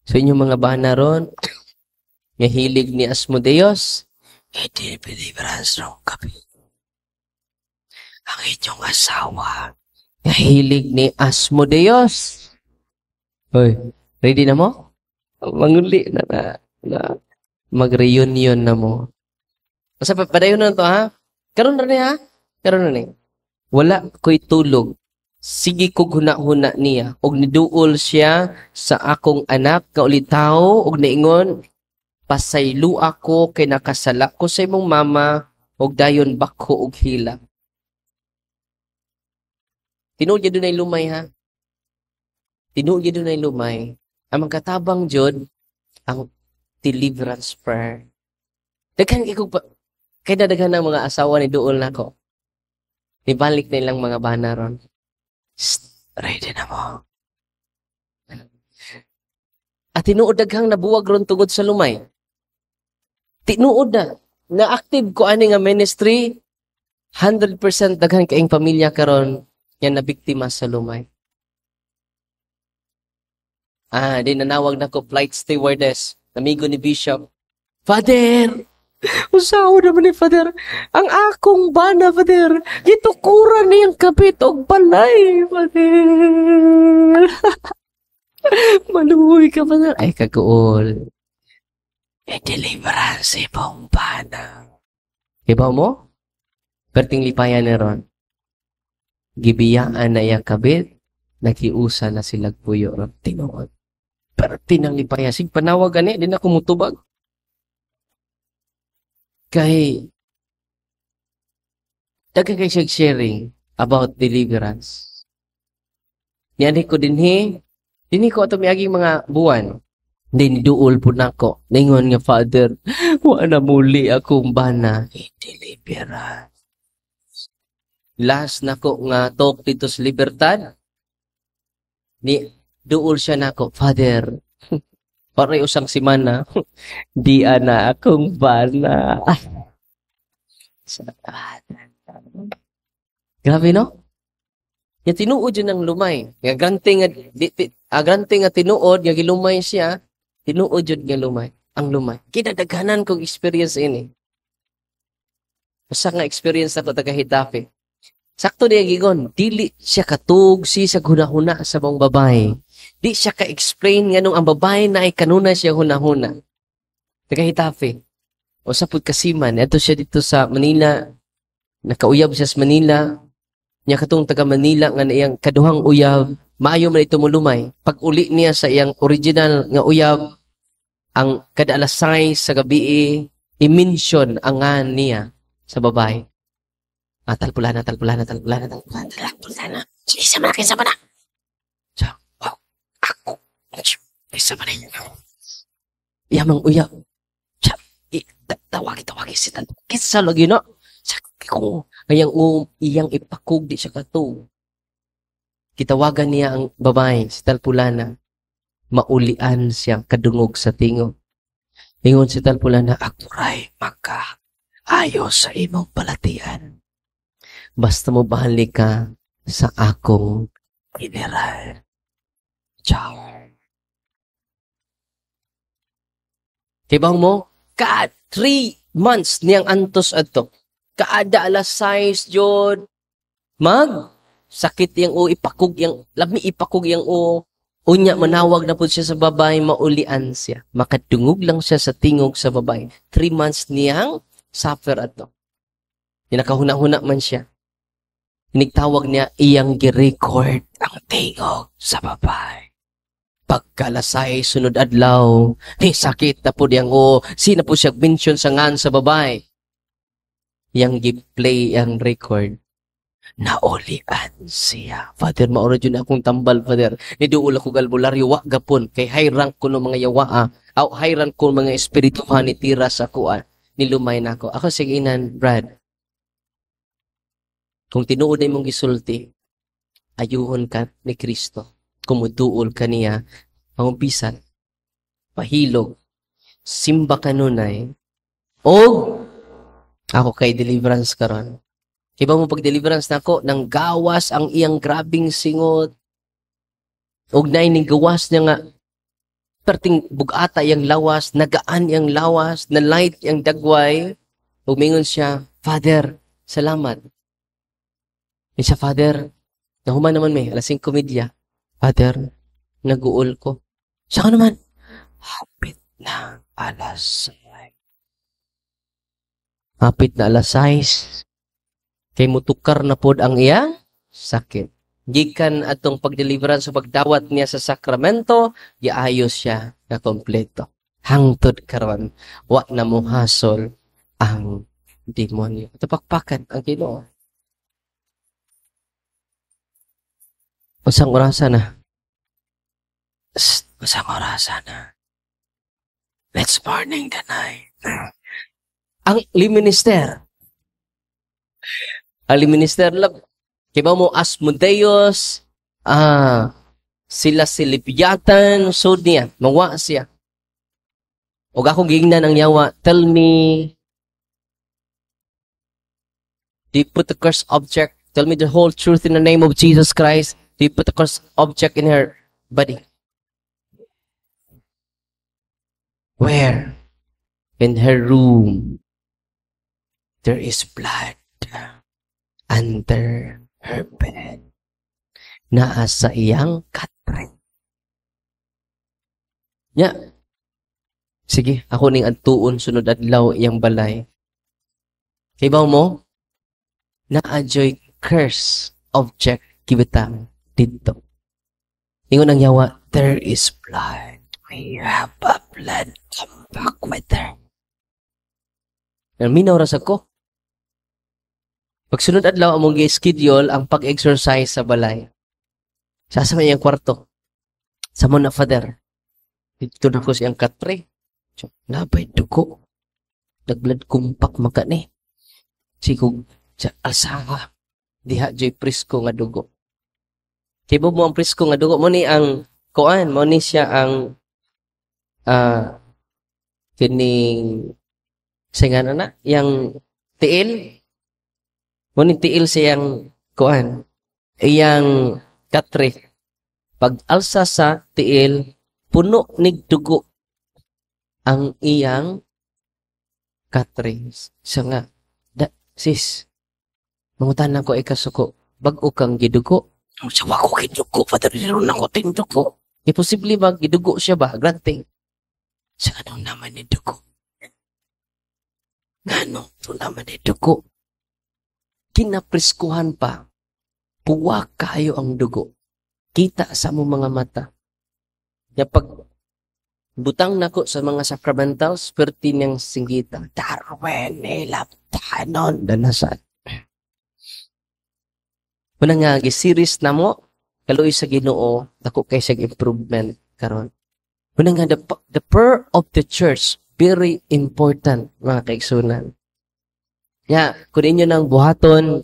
So inyong mga bana ron, nga hilig ni Asmodeus, hindi deliverance rong gabi. Ang inyong asawa, nga hilig ni Asmodeus. Hoy, ready na mo? Manguli na mag-reunion na mo. Basta padayon na to ha? Karon na ni ha? Karon na ni. Wala ko'y tulog. Sige ko huna-huna niya. Og niduol siya sa akong anak nga ulitaw og niingon, pasaylo ako kay nakasala ko sa imong mama og dayon bako og hila. Tinuod gyud nay lumay ha. Tinuod gyud nay lumay. Ang magkatabang jud ang deliverance prayer. Daghan kay daghan ng mga asawa ni duol nako. Nibalik na ilang mga bana ron. Ready na mo. At tinuod daghang nabuwag ron tungod sa lumay. Tinuod na. Na-active ko ani nga ministry, 100% daghang kaing pamilya karon nga nabiktima sa lumay. Di nanawag na ko flight stewardess, amigo ni Bishop. Father! Usaw naman ni Father. Ang akong bana, Father. Gitukuran niyang kapit og balay, Father. Maluhoy ka, Father. Ay, kaguol. Deliverance ibang bana. Iba mo? Perting lipayan na ron. Gibiyaan na iyang kabit. Nakiusa na silag puyo ron. Tinuod. Perting ang lipayan. Sig panawag ani, di na kumutubag. Kay daghang kay sharing about deliverance. Niani ko dinhi ko ato miaging mga buwan. Then duol po nako. Ningon nga Father, wa na muli akong bana deliverance. Last nako nga talk dito sa Libertad. Ni duol siya nako, Father. Para usang simana, di ana akong bana. Grabe, no? Yung tinuod yun ng lumay. Nga grante nga tinuod, nga gilumay siya, tinuod yun nga lumay. Ang lumay. Kinadaghanan kong experience ini. Basta nga experience ako taga-Hitafe. Sakto niya gigon, dili siya katugsi sa hunahuna sa mong babae. Di siya ka-explain nga nung ang babae na ay kanuna siya hunahuna. Taga-Hitafe. O sa pagkasiman, ito siya dito sa Manila. Nakauyab siya sa Manila. Niya katong taga-Manila nga iyang kaduhang uyab. Maayo man ito mulumay. Pag uli niya sa iyang original nga uyab, ang kada alas 6 sa gabi i-mention ang nga niya sa babae. Talpulana. Sige, sama na. Ako. Isa pa rin. Yamang uyab. Tawagi si Tanto. Kisa lagi na. Sabi ko, iyang ipakog di siya kato. Kitawagan niya ang babae, si Talpulana. Maulian siyang kadungog sa tingog. Ingon si Talpulana, ako ray ayos sa imong palatian. Basta mo bahali ka sa akong general. Ciao. Tibang mo, 3 months niyang antos ato. Kaada alas 6 jod. Sakit yang ipakog yang lami ipakog yang unya manawag na po siya sa babae, maulian siya. Makadungog lang siya sa tingog sa babae. 3 months niyang suffer ato. Nakahuna-huna man siya. Inigtawag niya iyang gi-record ang tingog sa babae. Pagkalasay sunod adlaw, ni sakit na po diyang sina po siya mention sa ngan sa babae. Yang gi-play ang record. Naulian siya. Father, maura dyan akong tambal, Father. Niduol ako galbularyo, wa gapon. Kay high rank ko ng mga yawaa. High rank ko mga espirituhan ni tira sa kuan. Nilumay na ako. Ako sige inan, Brad. Kung tinuod na mong gisulti, ayuhon ka ni Kristo. Kumuduol ka niya, pangumpisan, pahilog, simba kanunay, o ako kay deliverance karon. Iba mo pag-deliverance na ako, nang gawas ang iyang grabing singot. Og na ining gawas niya nga, perting bugata iyang lawas, nagaan iyang lawas, na light iyang dagway. Og mingon siya, Father, salamat. Siya, Father, nahuman naman may, alas 5:30. Father, naguol ko. Siya naman, hapit na alas 6. Hapit na alas 6. Kay mutukar na pod ang iyang sakit. Gikan atong pagdeliverance sa pagdawat niya sa sakramento, giayos siya na kompleto. Hangtod karon, wa na mo hasol ang demonyo. Tapakpakan ang Ginoo. Usang orasa na. Usang orasa na. Let's morning the night. Ang liminister. Ang minister lang, kiba mo Asmodeus, sila silipyatan, so niya, mawa siya. O akong gingnan ang yawa, tell me, do you put the cursed object, tell me the whole truth in the name of Jesus Christ, do you put the cursed object in her body? Where? In her room, there is blood. Under her bed. Naa sa iyang katren. Nya. Sige, ako ning adtuon sunod adlaw iyang balay. Kibaw mo? Naa-joy curse object kibitang dito. Ingon ang yawa, there is blood. We have a blood. Come back with her. Minaw ras ako. Pagsunod adlaw among gi-schedule ang pag-exercise sa balay. Sasama iyang kwarto. Sa mo na, Father. Dito na ko siyang katre. Labay dugo. Naglad kumpak maka ni. Sigog sa asawa. Diha joy presko nga dugo. Kibo mo ang presko nga dugo. Mo ni ang kuan. Mo ni siya ang kining singan na yang tiil. Ngunit tiil siyang kuan, iyang katre. Pag alsa sa tiil, puno nig dugo ang iyang katre. Siya nga, sis, mangutan ko ikasuko, bag-o kang gidugo. Siya wako gidugo, Father, niron ako ting dugo. Imposible ba, gidugo siya ba, granting? Siya anong naman ni dugo? Ngano, ito naman ni dugo? Kinapriskuhan pa, puwa kayo ang dugo. Kita sa mo mga mata. Ya pag butang nako sa mga sacramentals, perti niyang singgita. Darwen, ilaptanon, danasan. Muna nga, gisiris na mo, kaloy sa Ginoo, dako kay sa improvement karon. Muna nga, the prayer of the church, very important, mga kaigsunan. Kung inyo nang buhaton,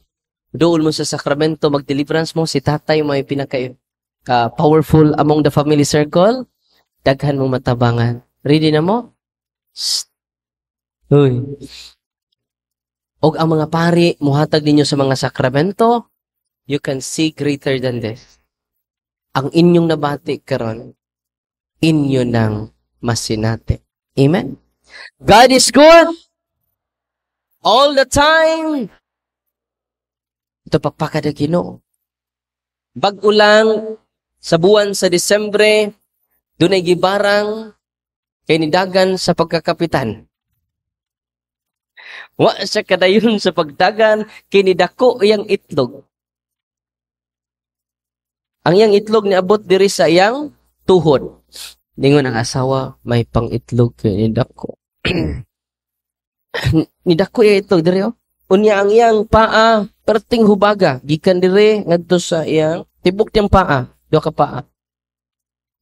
doon mo sa sakramento, mag-deliverance mo, si tatay mo ay powerful among the family circle, daghan mong matabangan. Ready na mo? Uy. Og ang mga pari, muhatag ninyo sa mga sakramento, you can see greater than this. Ang inyong nabati karon, inyo nang masinati. Amen? God is good! All the time. Ito pagpakada Ginoo. Bag-o lang sa buwan sa Disyembre, dunay gibarang kay nidagan sa pagkakapitan. Wa siya kadayon sa pagdagan kay nidako iyang itlog. Ang iyang itlog niabot diri sa iyang tuhod. Ningon ang asawa, may pang-itlog kay nidako. Nidako iya itlog diri oh. Unya ang iyang paa, perting hubaga gikan dire ngadto sa iyang tibok tiyang paa, duha ka paa.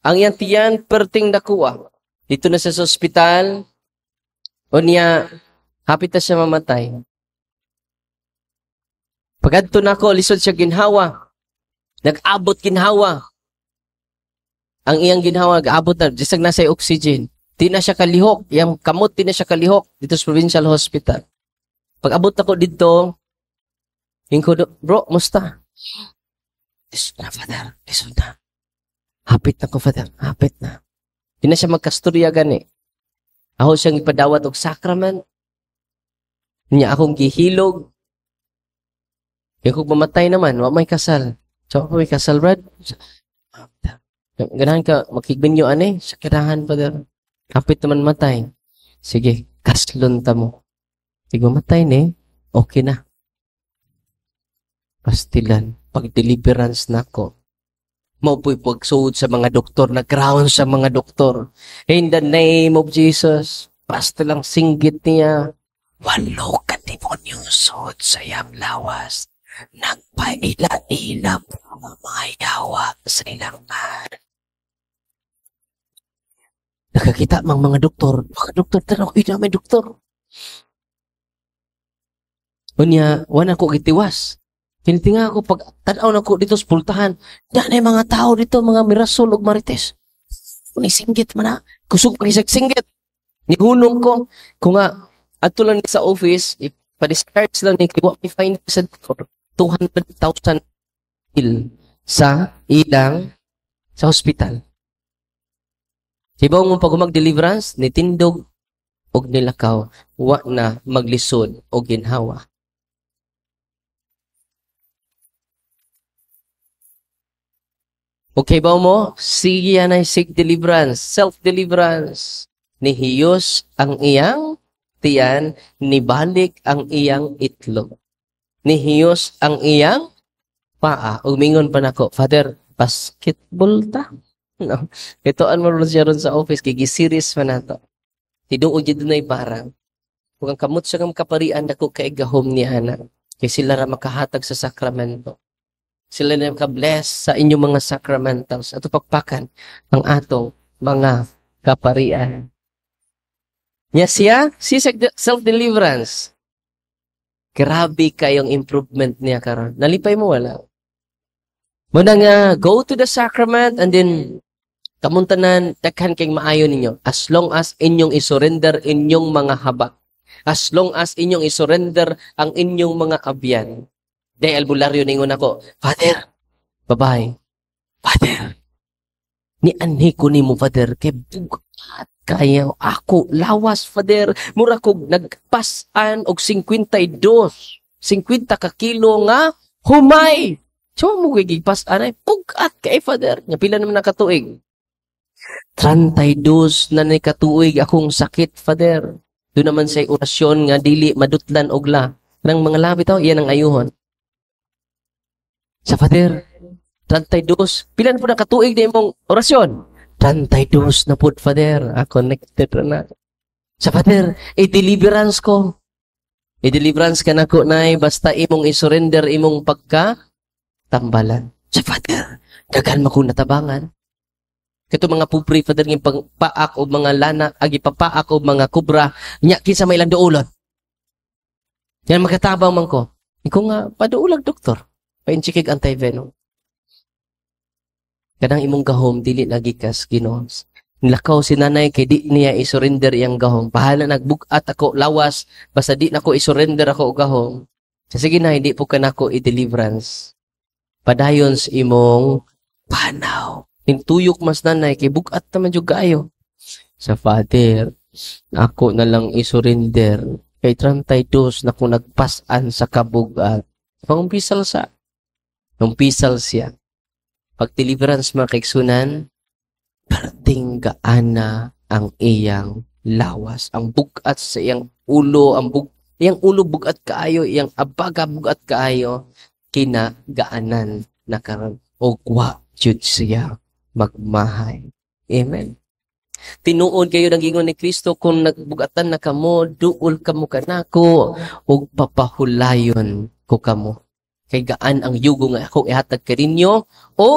Ang iyang tiyan perting dakuha. Dito na sa ospital, o niya hapit na siya mamatay. Pagadto nako lisod siya ginhawa. Nag-abot ginhawa. Ang iyang ginhawa gaabot na disag na sa oxygen. Di na siya kalihok, yang kamot di na siya kalihok dito sa provincial hospital. Pag abot ako dito, ko, bro, musta? Lisod na, Father. Lisod na. Hapit na ko, Father. Hapit na. Di na siya magkastorya gani. Ako siyang ipadawat og sacrament. Niya akong gihilog. Kaya kung mamatay naman, wa may kasal. So, may kasal, Brad? Ganahan ka, makigbinyo ane, sa kirahan, Father. Hapit naman matay. Sige, kaslon ta mo. Sige, matay ni, okay na. Pastilan, pag-deliverance na ko. Maupoy pagsuod sa mga doktor, nag-ground sa mga doktor. In the name of Jesus, pastilang singgit niya. 8 ka demonyo suod sa iyang lawas. Nagpaila-ila mga yawa sa ilang man. Nakakita mga doktor, tanaw, may doktor. Unya, wala ko gitiwas. Tinitinga ako, pag tanaw na ko dito sa pultahan, yan mga tao dito, mga mirasol o marites. Kung isinggit man na, kusog pag singgit. Nihunong ko, kung nga, ato lang sa office, ipa-discharge lang ni kiwa, i-find sa doktor. 200,000 bill sa ilang sa hospital. Sibaw mo pag mag-deliverance, nitindog og nilakaw, wa na maglisod o ginhawa. Okay ba mo? Sige yan ay seek deliverance, self-deliverance. Nihiyos ang iyang tiyan, nibalik ang iyang itlog. Nihiyos ang iyang paa. Umingon pa nako, Father, basketball ta? No. Ito an mo siya ron sa office, gigi-series pa na to. Tiduog yun na parang. Kung ang kamot siya ng kaparian, dako kay gahom niya na. Kaya sila ra makahatag sa sakramento. Sila na makabless sa inyong mga sacramentals at pagpakan ang atong mga kaparian. Niya siya self-deliverance. Grabe kayong improvement niya karon. Nalipay mo wala? Muna nga, go to the sacrament and then kamuntanan, daghan kayong maayo ninyo. As long as inyong isurrender inyong mga habak. As long as inyong isurrender ang inyong mga abyan. Day albularyo ningon ako, Father, bye-bye. Father, ni anhi ko ni mo, Father, kay bugat kaya ako, lawas, Father, mura ko nagpasan og 52, 50 ka kilo nga, humay. So, mo gigpasan ay, bugat kay, Father. Nga pila naman nakatuig. 32 na nakatuig akong sakit, Father. Doon naman sa orasyon nga dili madutlan og la. Nang mga labi tao, yan ang ayuhon. Sa Father, 32. Pila na po nakatuig na imong orasyon? 32 na po, Father. Connected na. Sa Father, i-deliverance ko. I-deliverance ka na ko, Nay, basta imong isurrender imong pagka-tambalan. Sa Father, dagan mo kong natabangan. Kato mga pupri, Father, ng pagpaak o mga lana, agi papaak o mga kubra, niya, kinsa may lang doulot. Yan, magkatabang man ko. Ikaw nga, padaulag, doktor. Painchikig anti-venom. Kadang imong gahom, dili lagi kas Ginoo. Nilakaw si nanay, kay di niya isurrender iyang gahom. Bahala nagbugat ako, lawas, basta di na ko isurrender ako og gahom. Sige na, hindi po ka na ko i-deliverance. Padayon sa imong panaw. Nintuyok mas nanay, kay bugat naman yung gayo. Sa Father, ako na lang isurrender. Kay 32 na kung nagpasan sa kabugat. Pangumpisal sa. Numpisal siya. Pag deliverance mga kaiksunan, parting gaana ang iyang lawas. Ang bugat sa iyang ulo, iyang ulo bugat kaayo, iyang abaga bugat kaayo, kinagaanan na karon. O kwa, jud siya magmahay. Amen. Tinuod kayo ng gingon ni Kristo, kung nagbugatan na kamo, duol kamo kanako, o papahulayon ko kamo. kay gaan ang yugo nga akong ihatag kaninyo, o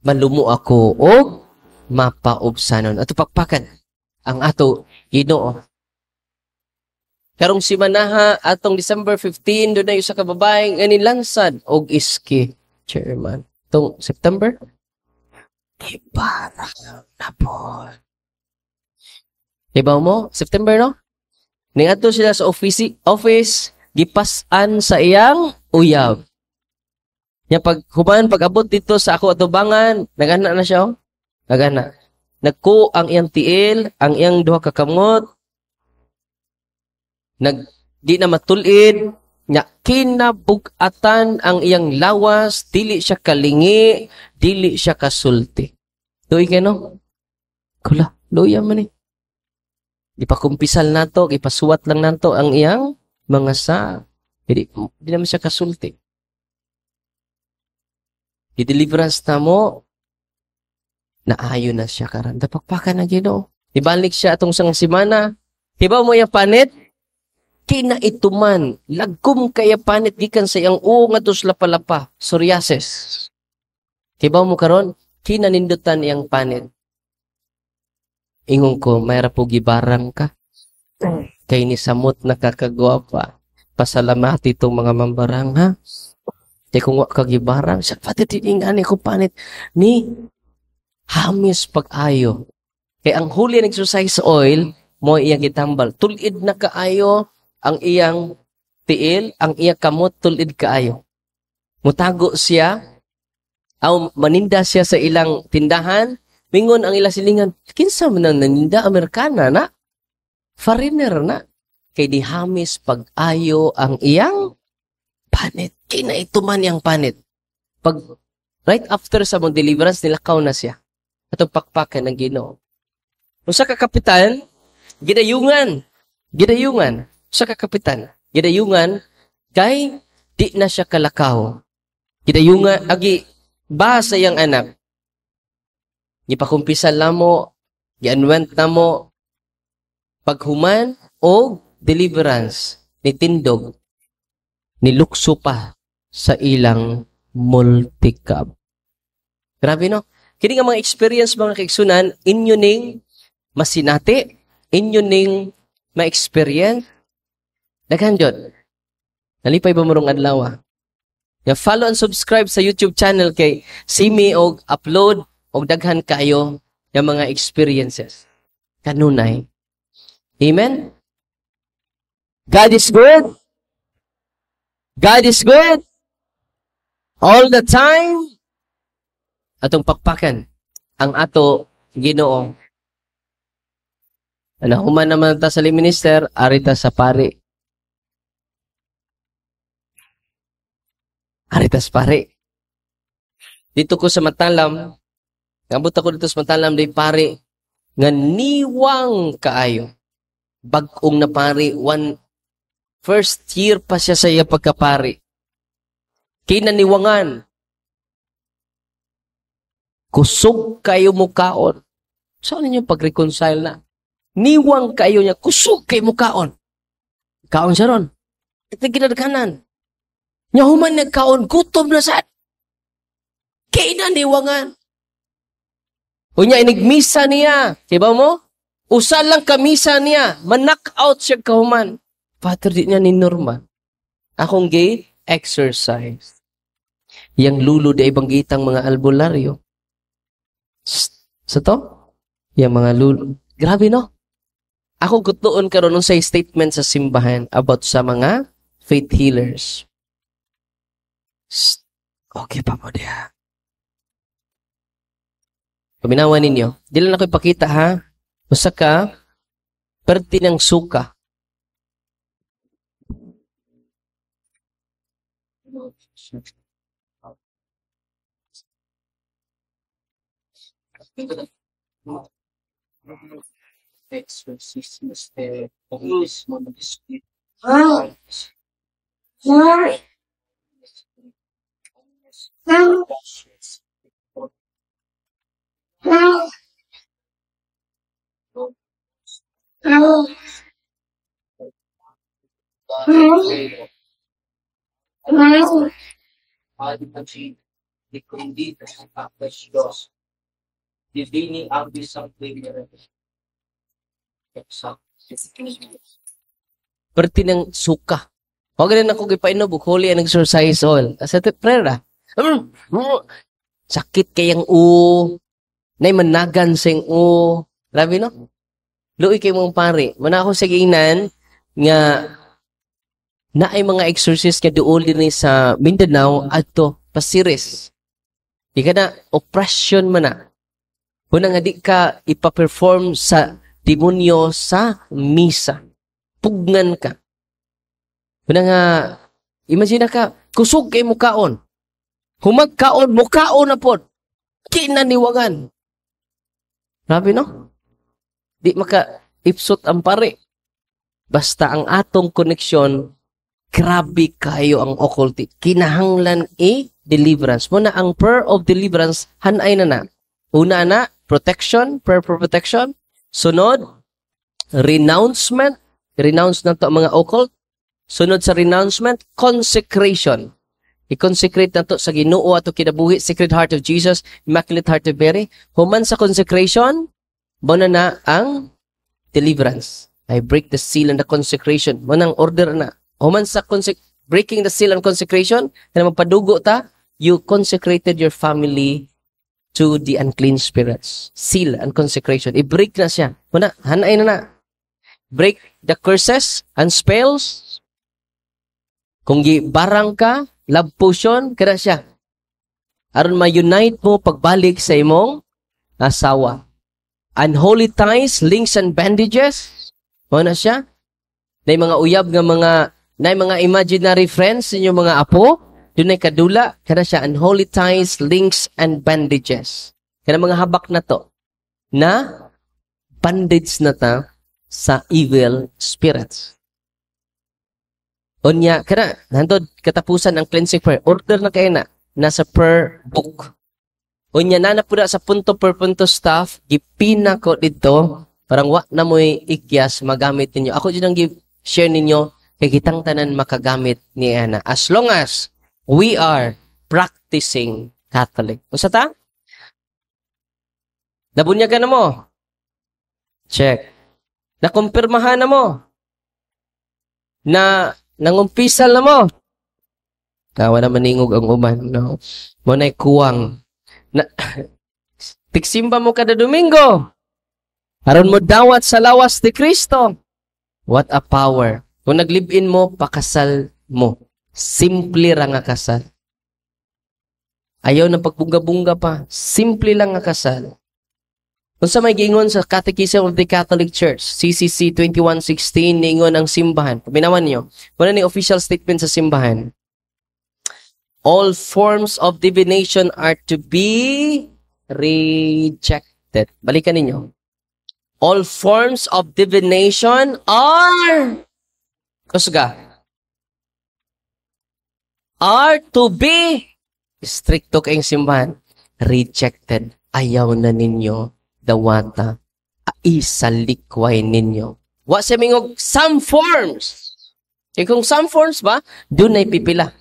malumo ako, o mapaubsanon. Ato pakpakan ang ato Ginoo. Karong simanaha, atong December 15, doon na yung sa kababaeng nga nilansad og iski, chairman. Itong September? Ibarang na po. Diba mo? September, no? Ningadto sila sa office, gipasan sa iyang uyab. Nya pag abot dito sa ako atubangan, nagana na siya, oh. Nagana. Nagko ang iyang tiil, ang iyang duha ka kamot, di na matulid, nya kinabugatan ang iyang lawas, dili siya kalingi, dili siya kasulti. Doy kano? Kula, loya man eh. Ipakumpisal nato, ipasuwat lang nato ang iyang mga sa. Di naman siya kasulti. I-deliverance na mo, naayo na siya karan. Dapakpakan na Ginoo. Ibalik siya atong sang simana. Diba mo yung panit? Kinaituman. Lagkom kaya panit gikan sa iyang nga tos lapalapa. Psoriasis. Diba mo karon? Kinanindutan iyang panit. Ingon ko, mayra po gibarang ka. Kay ni samot nakakagwapa. Pasalamati itong mga mambarang, ha? Di kung wak kagibarang, siya pati tiningani ko panit ni hamis pag-ayo. Kaya ang huli ng exercise oil, mo iyang itambal. Tulid na kaayo ang iyang tiil, ang iyang kamot, tulid kaayo. Mutago siya, o maninda siya sa ilang tindahan, mingon ang ilang silingan, kinsa man ang naninda, Amerikana na, foreigner na. Kay di hamis pag-ayo ang iyang panit. Kinaituman yang panit. Pag right after sa mong deliverance, nilakaw na siya. Atong pakpakan ng Ginoo. Usa ka kapitan, gidayungan. Usa ka kapitan, gidayungan, kay di na siya kalakaw. Gidayungan, agi, ba sa iyang anak. Gipakumpisal na mo, gianwent na mo, paghuman o deliverance, nitindog, nilukso pa sa ilang multicab. Grabe no? Kini nga mga experience mga kaigsunan, inyo ning masinati, inyo ning ma-experience, daghan jud. Nalipay ba morong adlaw? Ya follow and subscribe sa YouTube channel kay simi og upload og daghan kayo yung mga experiences. Kanunay. Amen? God is good. God is good. All the time. Atong pakpakan ang ato Ginoo. Human naman ta sa minister, arita sa pari. Arita sa pari. Dito ko sa Matalam, ngabot ako dito sa Matalam, di pari, nga niwang kaayo. Bagong na pari, first year pa siya sa iya pagkapari. Kinaniwangan. Kusog kayo mukaon. Saan ninyo pag-reconcile na? Niwang kayo niya, kusog kayo mukaon. Kaon siya ron. Ito ginadakanan. Nya human nagkaon, gutom na sad. Kinaniwangan. Unya, inigmisa niya. Diba mo? Usa lang kamisa niya. Man-knock out siya kahuman. Father, di niya ni Norman. Akong gay, exercise. Yang lulo di ibanggitang mga albularyo. Sa to? Yang mga lulo. Grabe no? Ako gutuon karon sa statement sa simbahan about sa mga faith healers. Okay pa mo diya. Paminawan ninyo. Di lang ako ipakita ha. Usa ka, perti ng suka. Exorcism de Holismo del Espíritu. Di kundi sa kapes Diyos. Divini ang isang premier. Perti ng suka. Huwag rin ako ipainom, holy and exercise all. Kasi ito, prayer ah. Sakit kayang nay managan sing Labi no? Luoy kay mong pare. Mana ako sa ginan nga na ay mga exorcist nga duol din sa Mindanao adto Pasiris. Di ka na oppression man na. Kung nga di ka ipaperform sa demonyo sa misa. Pugnan ka. Kung nga, imagine ka, kusog kay mukaon. Humagkaon, mukaon na po. Kinaniwagan. Grabe no? Di maka ipsot ang pare. Basta ang atong koneksyon, grabe kayo ang occultic. Kinahanglan deliverance. Muna ang prayer of deliverance, hanay na. Una na, protection, prayer for protection. Sunod, renouncement. Renounce na to ang mga occult. Sunod sa renouncement, consecration. I-consecrate na to sa Ginoo ato kinabuhi, Sacred Heart of Jesus, Immaculate Heart of Mary. Human sa consecration, muna na ang deliverance. I break the seal and the consecration. Muna ang order na. Human sa breaking the seal and consecration, na magpadugo ta, you consecrated your family to the unclean spirits. Seal and consecration. I-break na siya. Muna, hanay na. Break the curses and spells. Kung barang ka, love potion, kada siya. Aron ma-unite mo pagbalik sa imong asawa. Unholy ties, links and bandages. Muna siya. Na mga uyab nga mga imaginary friends inyong mga apo. Doon ay kadula. Kada siya, unholy ties, links and bandages. Kada mga habak na to. Na bandage na ta sa evil spirits. Unya, kada, nandod katapusan ang cleansing prayer. Order na kayo na. Nasa prayer book. Unya, na po na sa punto per punto staff, gipina ko dito, parang wak na mo'y ikyas, magamit ninyo. Ako dyan ang share ninyo, kay kitang tanan makagamit ni Ana. As long as we are practicing Catholic. Usa ta? Nabunyagan na mo? Check. Nakumpirmahan na mo? Nangumpisal na mo? Wala maningog ang uman. No? Muna'y kuwang. Tiksimba mo kada Domingo. Aron mo dawat sa lawas ni Kristo. What a power. Kung naglibin mo, pakasal mo. Simple lang nga kasal. Ayaw na pagbunga-bunga pa. Simple lang nga kasal. Kung sa may gingon sa Catechism of the Catholic Church, CCC 2116, ningon ang simbahan. Paminawan niyo. Muna ni official statement sa simbahan. All forms of divination are to be rejected. Balikan ninyo. All forms of divination are to be stricto kayong simbahan. Rejected. Ayaw na ninyo dawata. Isalikway ninyo. Wa sa mingog some forms. Kung some forms ba, doon ay pipila.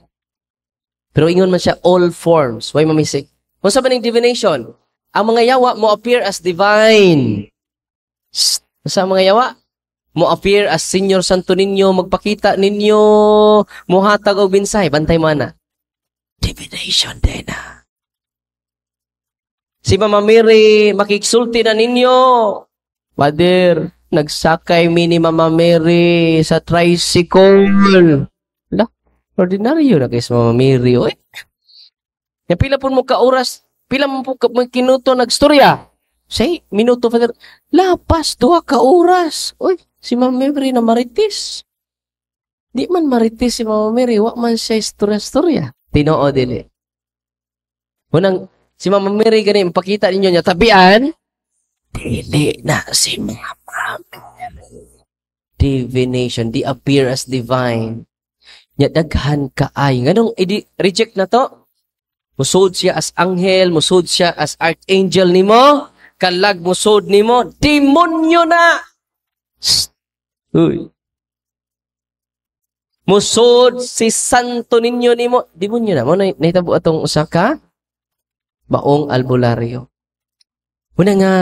Pero ingon man siya all forms. Why mamisik? Kung sa maning divination, ang mga yawa mo appear as divine. Sa mga yawa, mo appear as Senior Santo ninyo, magpakita ninyo, muhatag o binsay, bantay mo na. Divination din na. Si Mama Mary, makiksulti na ninyo. Father, nagsakay mi ni Mama Mary sa tricycle. Ordinaryo na kayo sa Mama Mary. Oy. Yung pila po mo ka-oras, pila mo po kinuto nagstorya. Say, minuto, Father. Lapas, 2 ka-oras. Oy, si Mama Mary na maritis. Di man maritis si Mama Mary, wak man siya istorya-storya. Tinoo dili. Unang, si Mama Mary ganin, pakita ninyo niya, tabian, dili na si Mama Mary. Divination, di appear as divine. Nya daghan kaay. Nganong reject na to? Musod siya as anghel, musod siya as archangel nimo, kalag musod nimo, demonyo na. Uy. Musod si santo ninyo nimo. Demonyo na mo nahitabo atong usa ka baong albularyo. Una nga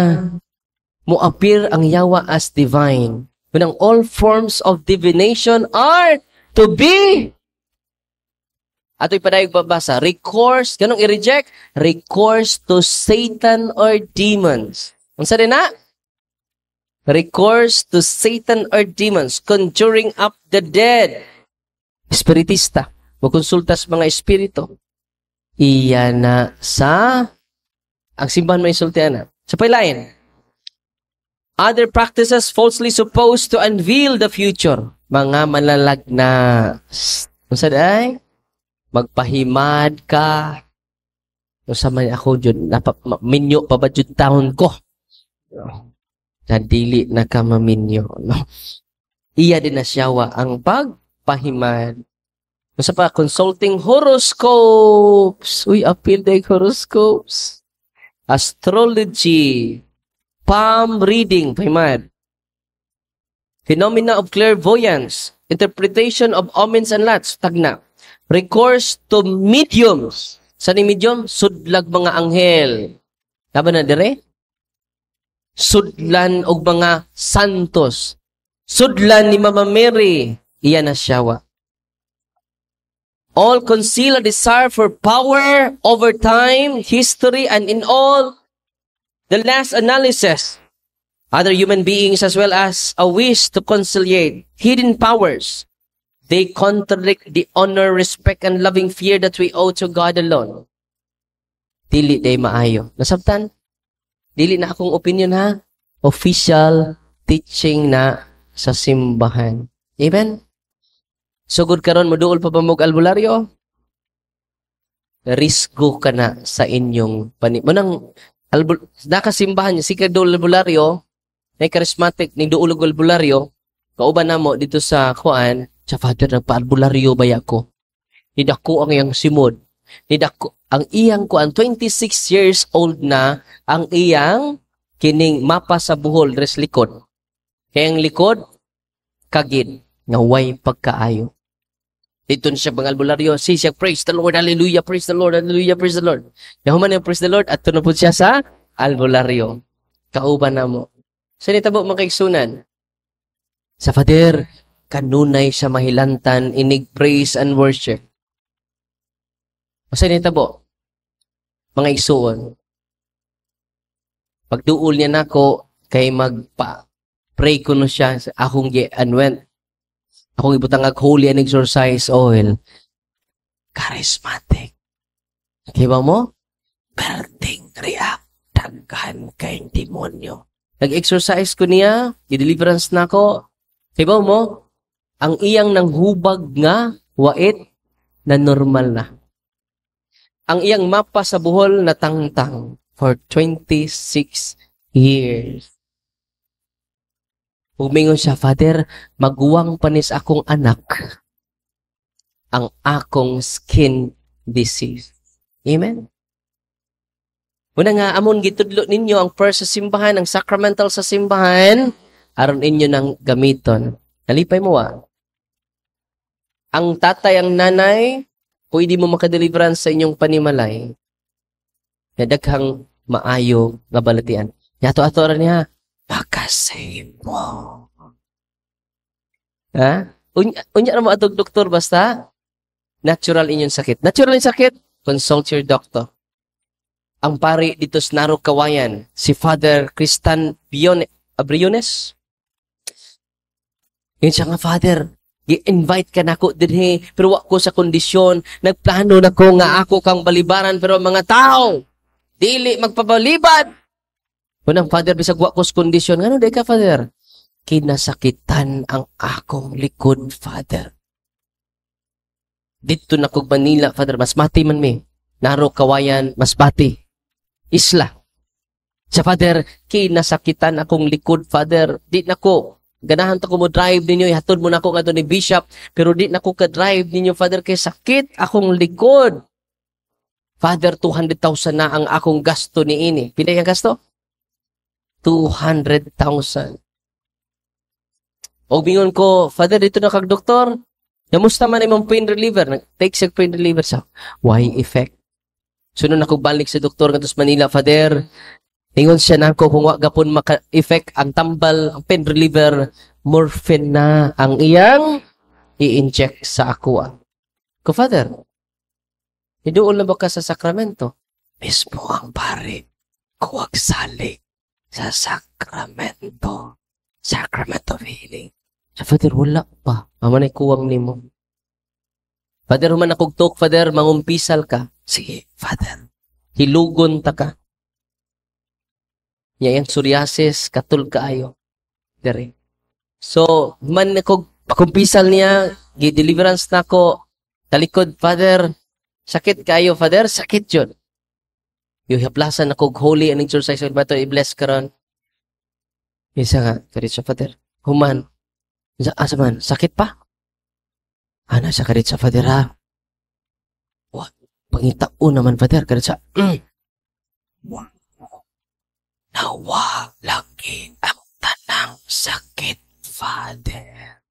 mo-appear ang yawa as divine. Unang all forms of divination are to be. Ato'y padayog babasa. Recourse, ganong i-reject? Recourse to Satan or demons. Unsa din na? Recourse to Satan or demons. Conjuring up the dead. Espiritista. Magkonsultas mga espiritu. Iya na sa ang simbahan may sultihan na. Sa pailain. Other practices falsely supposed to unveil the future. Mga malalag na. Unsa day? Magpahimad ka. Unsa man ako jud minyo pa ba jud taon ko. Nadili na ka maminyo. No? Iya din na siyawa ang pagpahimad. Unsa pa? Consulting horoscopes. Uy, appeal day horoscopes. Astrology. Palm reading. Pahimad. Phenomena of clairvoyance. Interpretation of omens and lats. Tagna. Recourse to mediums. Saan yung medium? Sudlag mga anghel. Naba na dire? Sudlan og mga santos. Sudlan ni Mama Mary. Iyan na siyawa. All conceal a desire for power over time, history, and in all the last analysis. Other human beings as well as a wish to conciliate hidden powers. They contradict the honor, respect, and loving fear that we owe to God alone. Dili day maayo. Nasabtan? Dili na akong opinion ha. Official teaching na sa simbahan. Amen? Sugod karon moduol pa ba mog albularyo? Risgo ka na sa inyong munang nakasimbahan niya, si kadol albularyo, may charismatic, ni duulog albularyo, kauban na mo dito sa kuan, sa father, nagpa-albularyo baya ko. Nidako ang iyang simod. Nidako, ang iyang kuan, 26 years old na, ang iyang kining mapa sa buhol, res likod. Kaya ang likod, kagid, nga way pagkaayo. Dito na siya pang albularyo, siya, praise the Lord, hallelujah, praise the Lord, hallelujah, praise the Lord. Yahuman yung praise the Lord, at tunapod siya sa albularyo. Kauban na mo. Sa nitabo mga kaigsunan, sa Father, kanunay sa mahilantan, inig praise and worship. Sa nitabo, mga igsuon, pagduol niya nako kay magpa-pray ko no siya, akong gi-anwent. Akong ibutang holy and exorcise oil. Charismatic. Kiba mo? Berting react. Daghan kay demonyo. Nag-exercise ko niya. I-deliverance na ko. Kiba mo? Ang iyang nanghubag nga wait na normal na. Ang iyang mapa sa buhol na tangtang for 26 years. Umingon siya, Father, maguwang panis akong anak ang akong skin disease. Amen? Muna nga, amon gitudlo ninyo ang first sa simbahan, ang sacramental sa simbahan, aron inyo ng gamiton. Nalipay mo ang tatay, ang nanay, pwede mo makadeliverance sa inyong panimalay. Nadaghang maayo nga balatian. Yato-ato rin niya, makasave mo. Ha? Unya na mo atog doktor basta natural inyong sakit. Natural yung sakit, consult your doctor. Ang pari dito sa Narok Kawayan, si Father Cristan Briones. Yun siya nga, Father, i-invite ka na ako din pero wak ko sa kondisyon, nagplano na ko nga ako kang balibaran, pero mga tao, dili magpabalibad. Unang, Father, bisag wak ko sa kondisyon, ano di ka, Father? Kinasakitan ang akong likod, Father. Dito na kog Manila, Father, mas mati man mi. Narok Kawayan, mas bati. Isla. Sa Father, kinasakitan akong likod, Father. Di na ko. Ganahan ta ko mo drive ninyo. Ihatod mo na ako nga ni Bishop. Pero di na ko ka-drive ninyo, Father, kay sakit akong likod. Father, 200,000 na ang akong gasto ni ini. Pila yung gasto? 200,000. O bingon ko, Father, dito na kag doktor. Namusta man imong pain reliever? Nag-take siya pain reliever sa why effect. Sunod ako balik sa doktor nga sa Manila, Father. Ingon siya na ako kung wag gapon maka-effect ang tambal, ang pain reliever, morphine na ang iyang i-inject sa ako. Ko, Father, iduol na ba ka sa sakramento? Mismo ang pare, kuwag salik sa sakramento. Sacrament of healing. Sa Father, wala pa. Mamanay kuwang nimo. Father, human akong talk, Father, mangumpisal ka. Sige, Father. Hilugon ta ka. Yang psoriasis, katul kaayo. Dere. So, man ako, pakumpisal niya, gi-deliverance na ako, talikod, Father, sakit kayo, Father, sakit yun. Yung haplasan ako, holy and exercise, ba ito, i-bless ka ron. Isa nga, karit sa Father, human, asa man, sakit pa? Ana sa karit sa Father, ha? Wah, pangitao naman, Father, karit sa, nawa, lagi ang tanang sakit, Father.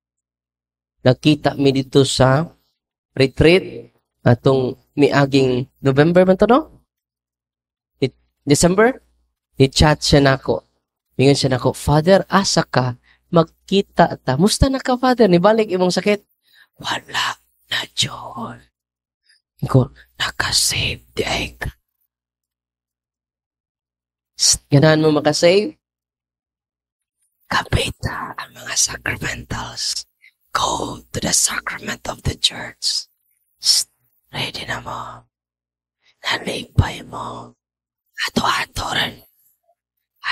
Nakita mi dito sa retreat atong miaging November man to, no? December? I-chat siya nako. Mingon siya nako, Father, asa ka? Magkita ta. Musta na ka, Father? Nibalik imong sakit? Wala na, John. Ko, nakasave di ay ka. Ganahan mo makasave? Kapita ang mga sacramentals. Go to the sacrament of the church. Ready na mo. Nalipay mo. Ato-ato rin.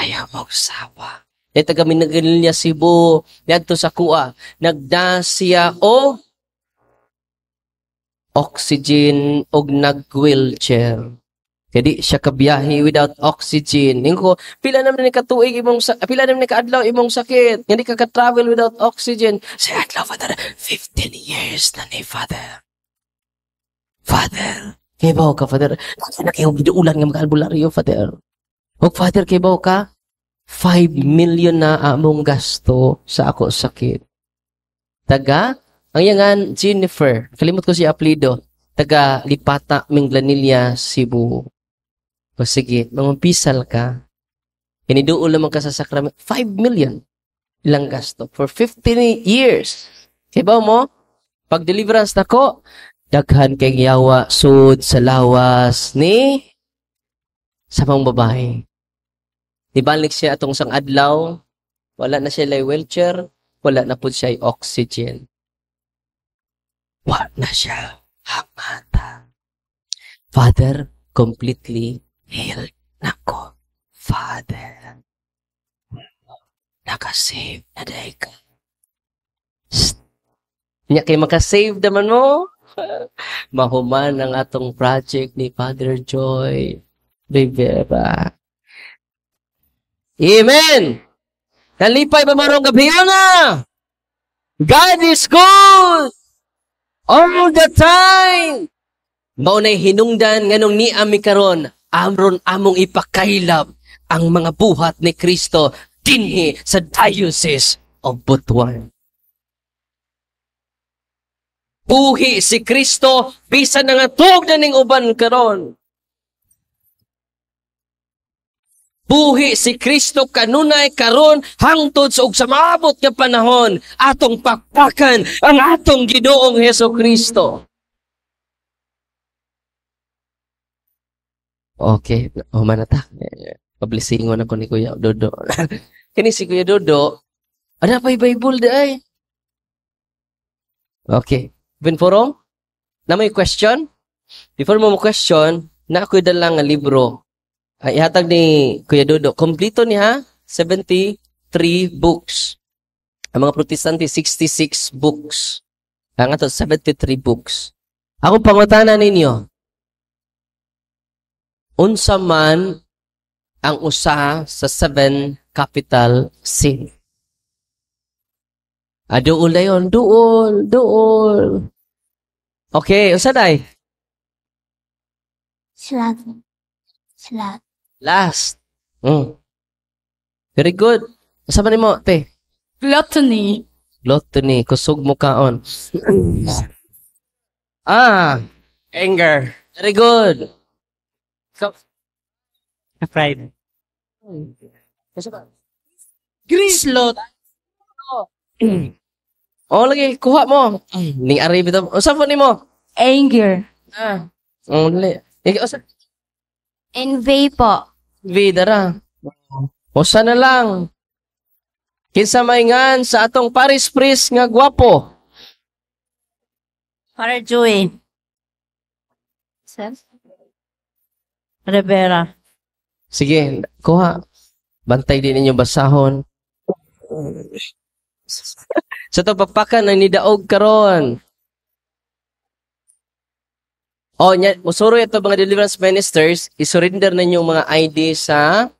Ayaw mong sawa. Ito kami nag-ilya Cebu. Nagto sa kuha. Nagdasya o oxygen o nag-wheelchair. Kadi siya kabiyahe without oxygen. Ningko, pila naman ni katuig pila naman ni kaadlaw imong sakit. Hindi ka ka-travel without oxygen. Sa adlaw, Father, 15 years na ni Father. Father, kibaw ka, Father. Kung na kayo biduulan nga mag-albularyo, Father. Huwag, Father, kibaw ka. 5 million na among gasto sa ako sakit. Taga, ang yangan, Jennifer. Kalimot ko si apelido. Taga Lipata, Minglanilla, Cebu. O sige, mamampisal ka. Iniduol naman ka sa sakramento. 5 million. Ilang gasto. For 15 years. Kibaw mo, pag deliverance na ko, daghan kay yawa, sud sa lawas ni sa pang babae. Nibalik siya atong sang adlaw, wala na siya lay wheelchair, wala na po siya oxygen. Wala na siya hamata. Father, completely healed nako. Father, nakasave na dahi ka. Nya kay makasave naman mo. Mahuman ang atong project ni Father Joy Rivera. Amen! Nalipay ba marong gabi na? God is good! All the time! Maunay hinungdan nganong ni ami karon, amron among ipakailap ang mga buhat ni Kristo dinhi sa Diocese of Butuan. Buhi si Kristo bisan nga tug na ning uban karon. Buhi si Kristo kanunay karon hangtod sa ug sa maabot nga panahon atong pakpakan ang atong Ginoong Hesukristo. Okay, humanata. Pablisingon ako ni Kuya Dodo. Kini si Kuya Dodo, ada pa'y Bible di ay? Okay. Binforong? Na may question? Before mo question, na ako dalang nga libro. Ay, ihatag ni Kuya Dodo. Kompleto niya, 73 books. Ang mga Protestante, 66 books. Ang ato, 73 books. Ako pangutana ninyo, unsa man ang usa sa 7 capital sin? Duol na yun. Duol. Okay, unsa day? Slat. Last. Very good. Unsa man nimo, te? Gluttony. Gluttony, kusog mo kaon. Anger. Very good. Pride. Slot. Oh, lagi, kuha mo. Ning ari bitaw. Usa po nimo? Anger. Only. Usa Envy po. vidara. Usa na lang. Kinsa maingan sa atong Paris Priest nga gwapo. Para Joey. Rivera. Sige, kuha. Bantay din ninyo basahon. Sa to papakan ang nidaog karon. Oh, nya musuro ito mga deliverance ministers, isurrender ninyo mga ID sa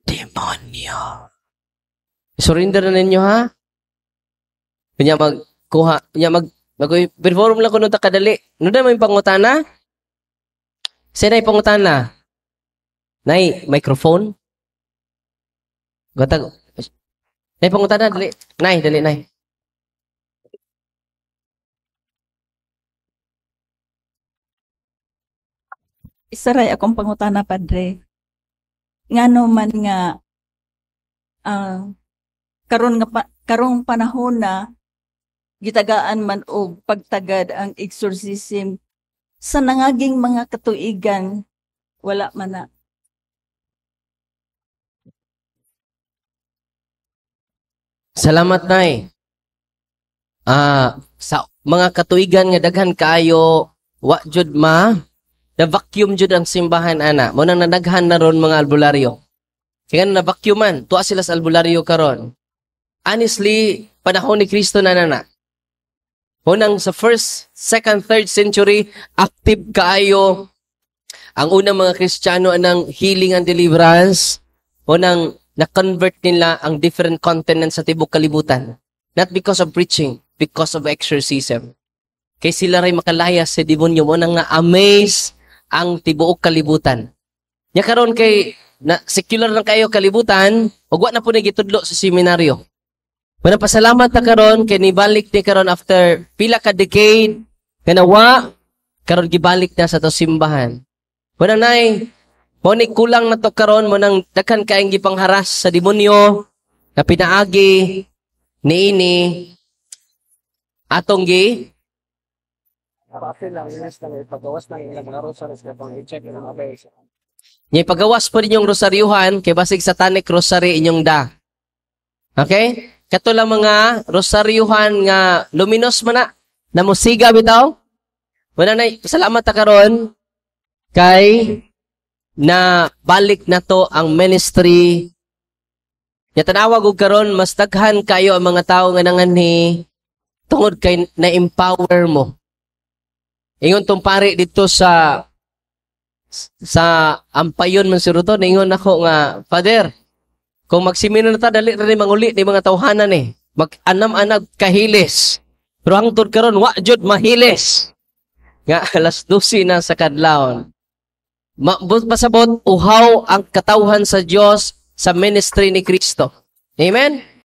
demonyo. Isurrender na ninyo ha. Kanya magkuha, perform lang kuno ta kadali. Ano na may pangutana? Sino ay pangutana? Nay, microphone? Gatag. Nay, pangutana, dali. Nay, dali, nay. Isaray akong pangutana, Padre. Ngano man nga karong panahon na gitagaan man og pagtagad ang exorcism sa nangaging mga katuigan wala man na. Salamat, nay. Sa mga katuigan nga daghan kaayo, wa jud na vacuum jud ang simbahan ana. Mo nang nadaghan na ron mga albularyo. Kaya na vacuuman, tuwa sila sa albularyo karon. Honestly, panahon ni Kristo na nana. Unang sa 1st, 2nd, 3rd century, active kaayo ang unang mga Kristiyano anang healing and deliverance. Unang na-convert nila ang different continents sa tibok kalibutan. Not because of preaching, because of exorcism. Kay sila rin makalayas sa demonyo mo nang na-amaze ang tibuok kalibutan. Nya karon kay na secular lang kayo kalibutan, ug wa na po nagitudlo sa seminaryo. Wala pasalamat na karon kay nibalik ni karon after pila ka decade kanawa karon gibalik na sa to simbahan. Wala nay mo ni kulang na to karon mo nang daghan kaayong gipangharas sa demonyo na pinaagi niini atong gi Nya pagawas po ninyong rosaryuhan kay basig satanic rosary inyong da. Okay? Kato lang mga rosaryuhan nga luminos man na musiga bitaw. Wala na salamat ta karon kay na balik na to ang ministry. Nya tanawag og karon mas daghan kayo ang mga tawo nga nanganhi tungod kay na-empower mo. Ingon tong pare dito sa ampayon man si Ruto, ingon ako nga, Father, kung magsimino na ta, dali na manguli ni mga tawhanan eh. Mag-anam-anag kahilis. Pero hangtod karon wa jud mahilis. Nga alas 12 na sa kadlawon. Pasabot, uhaw ang katawhan sa Dios sa ministry ni Kristo. Amen?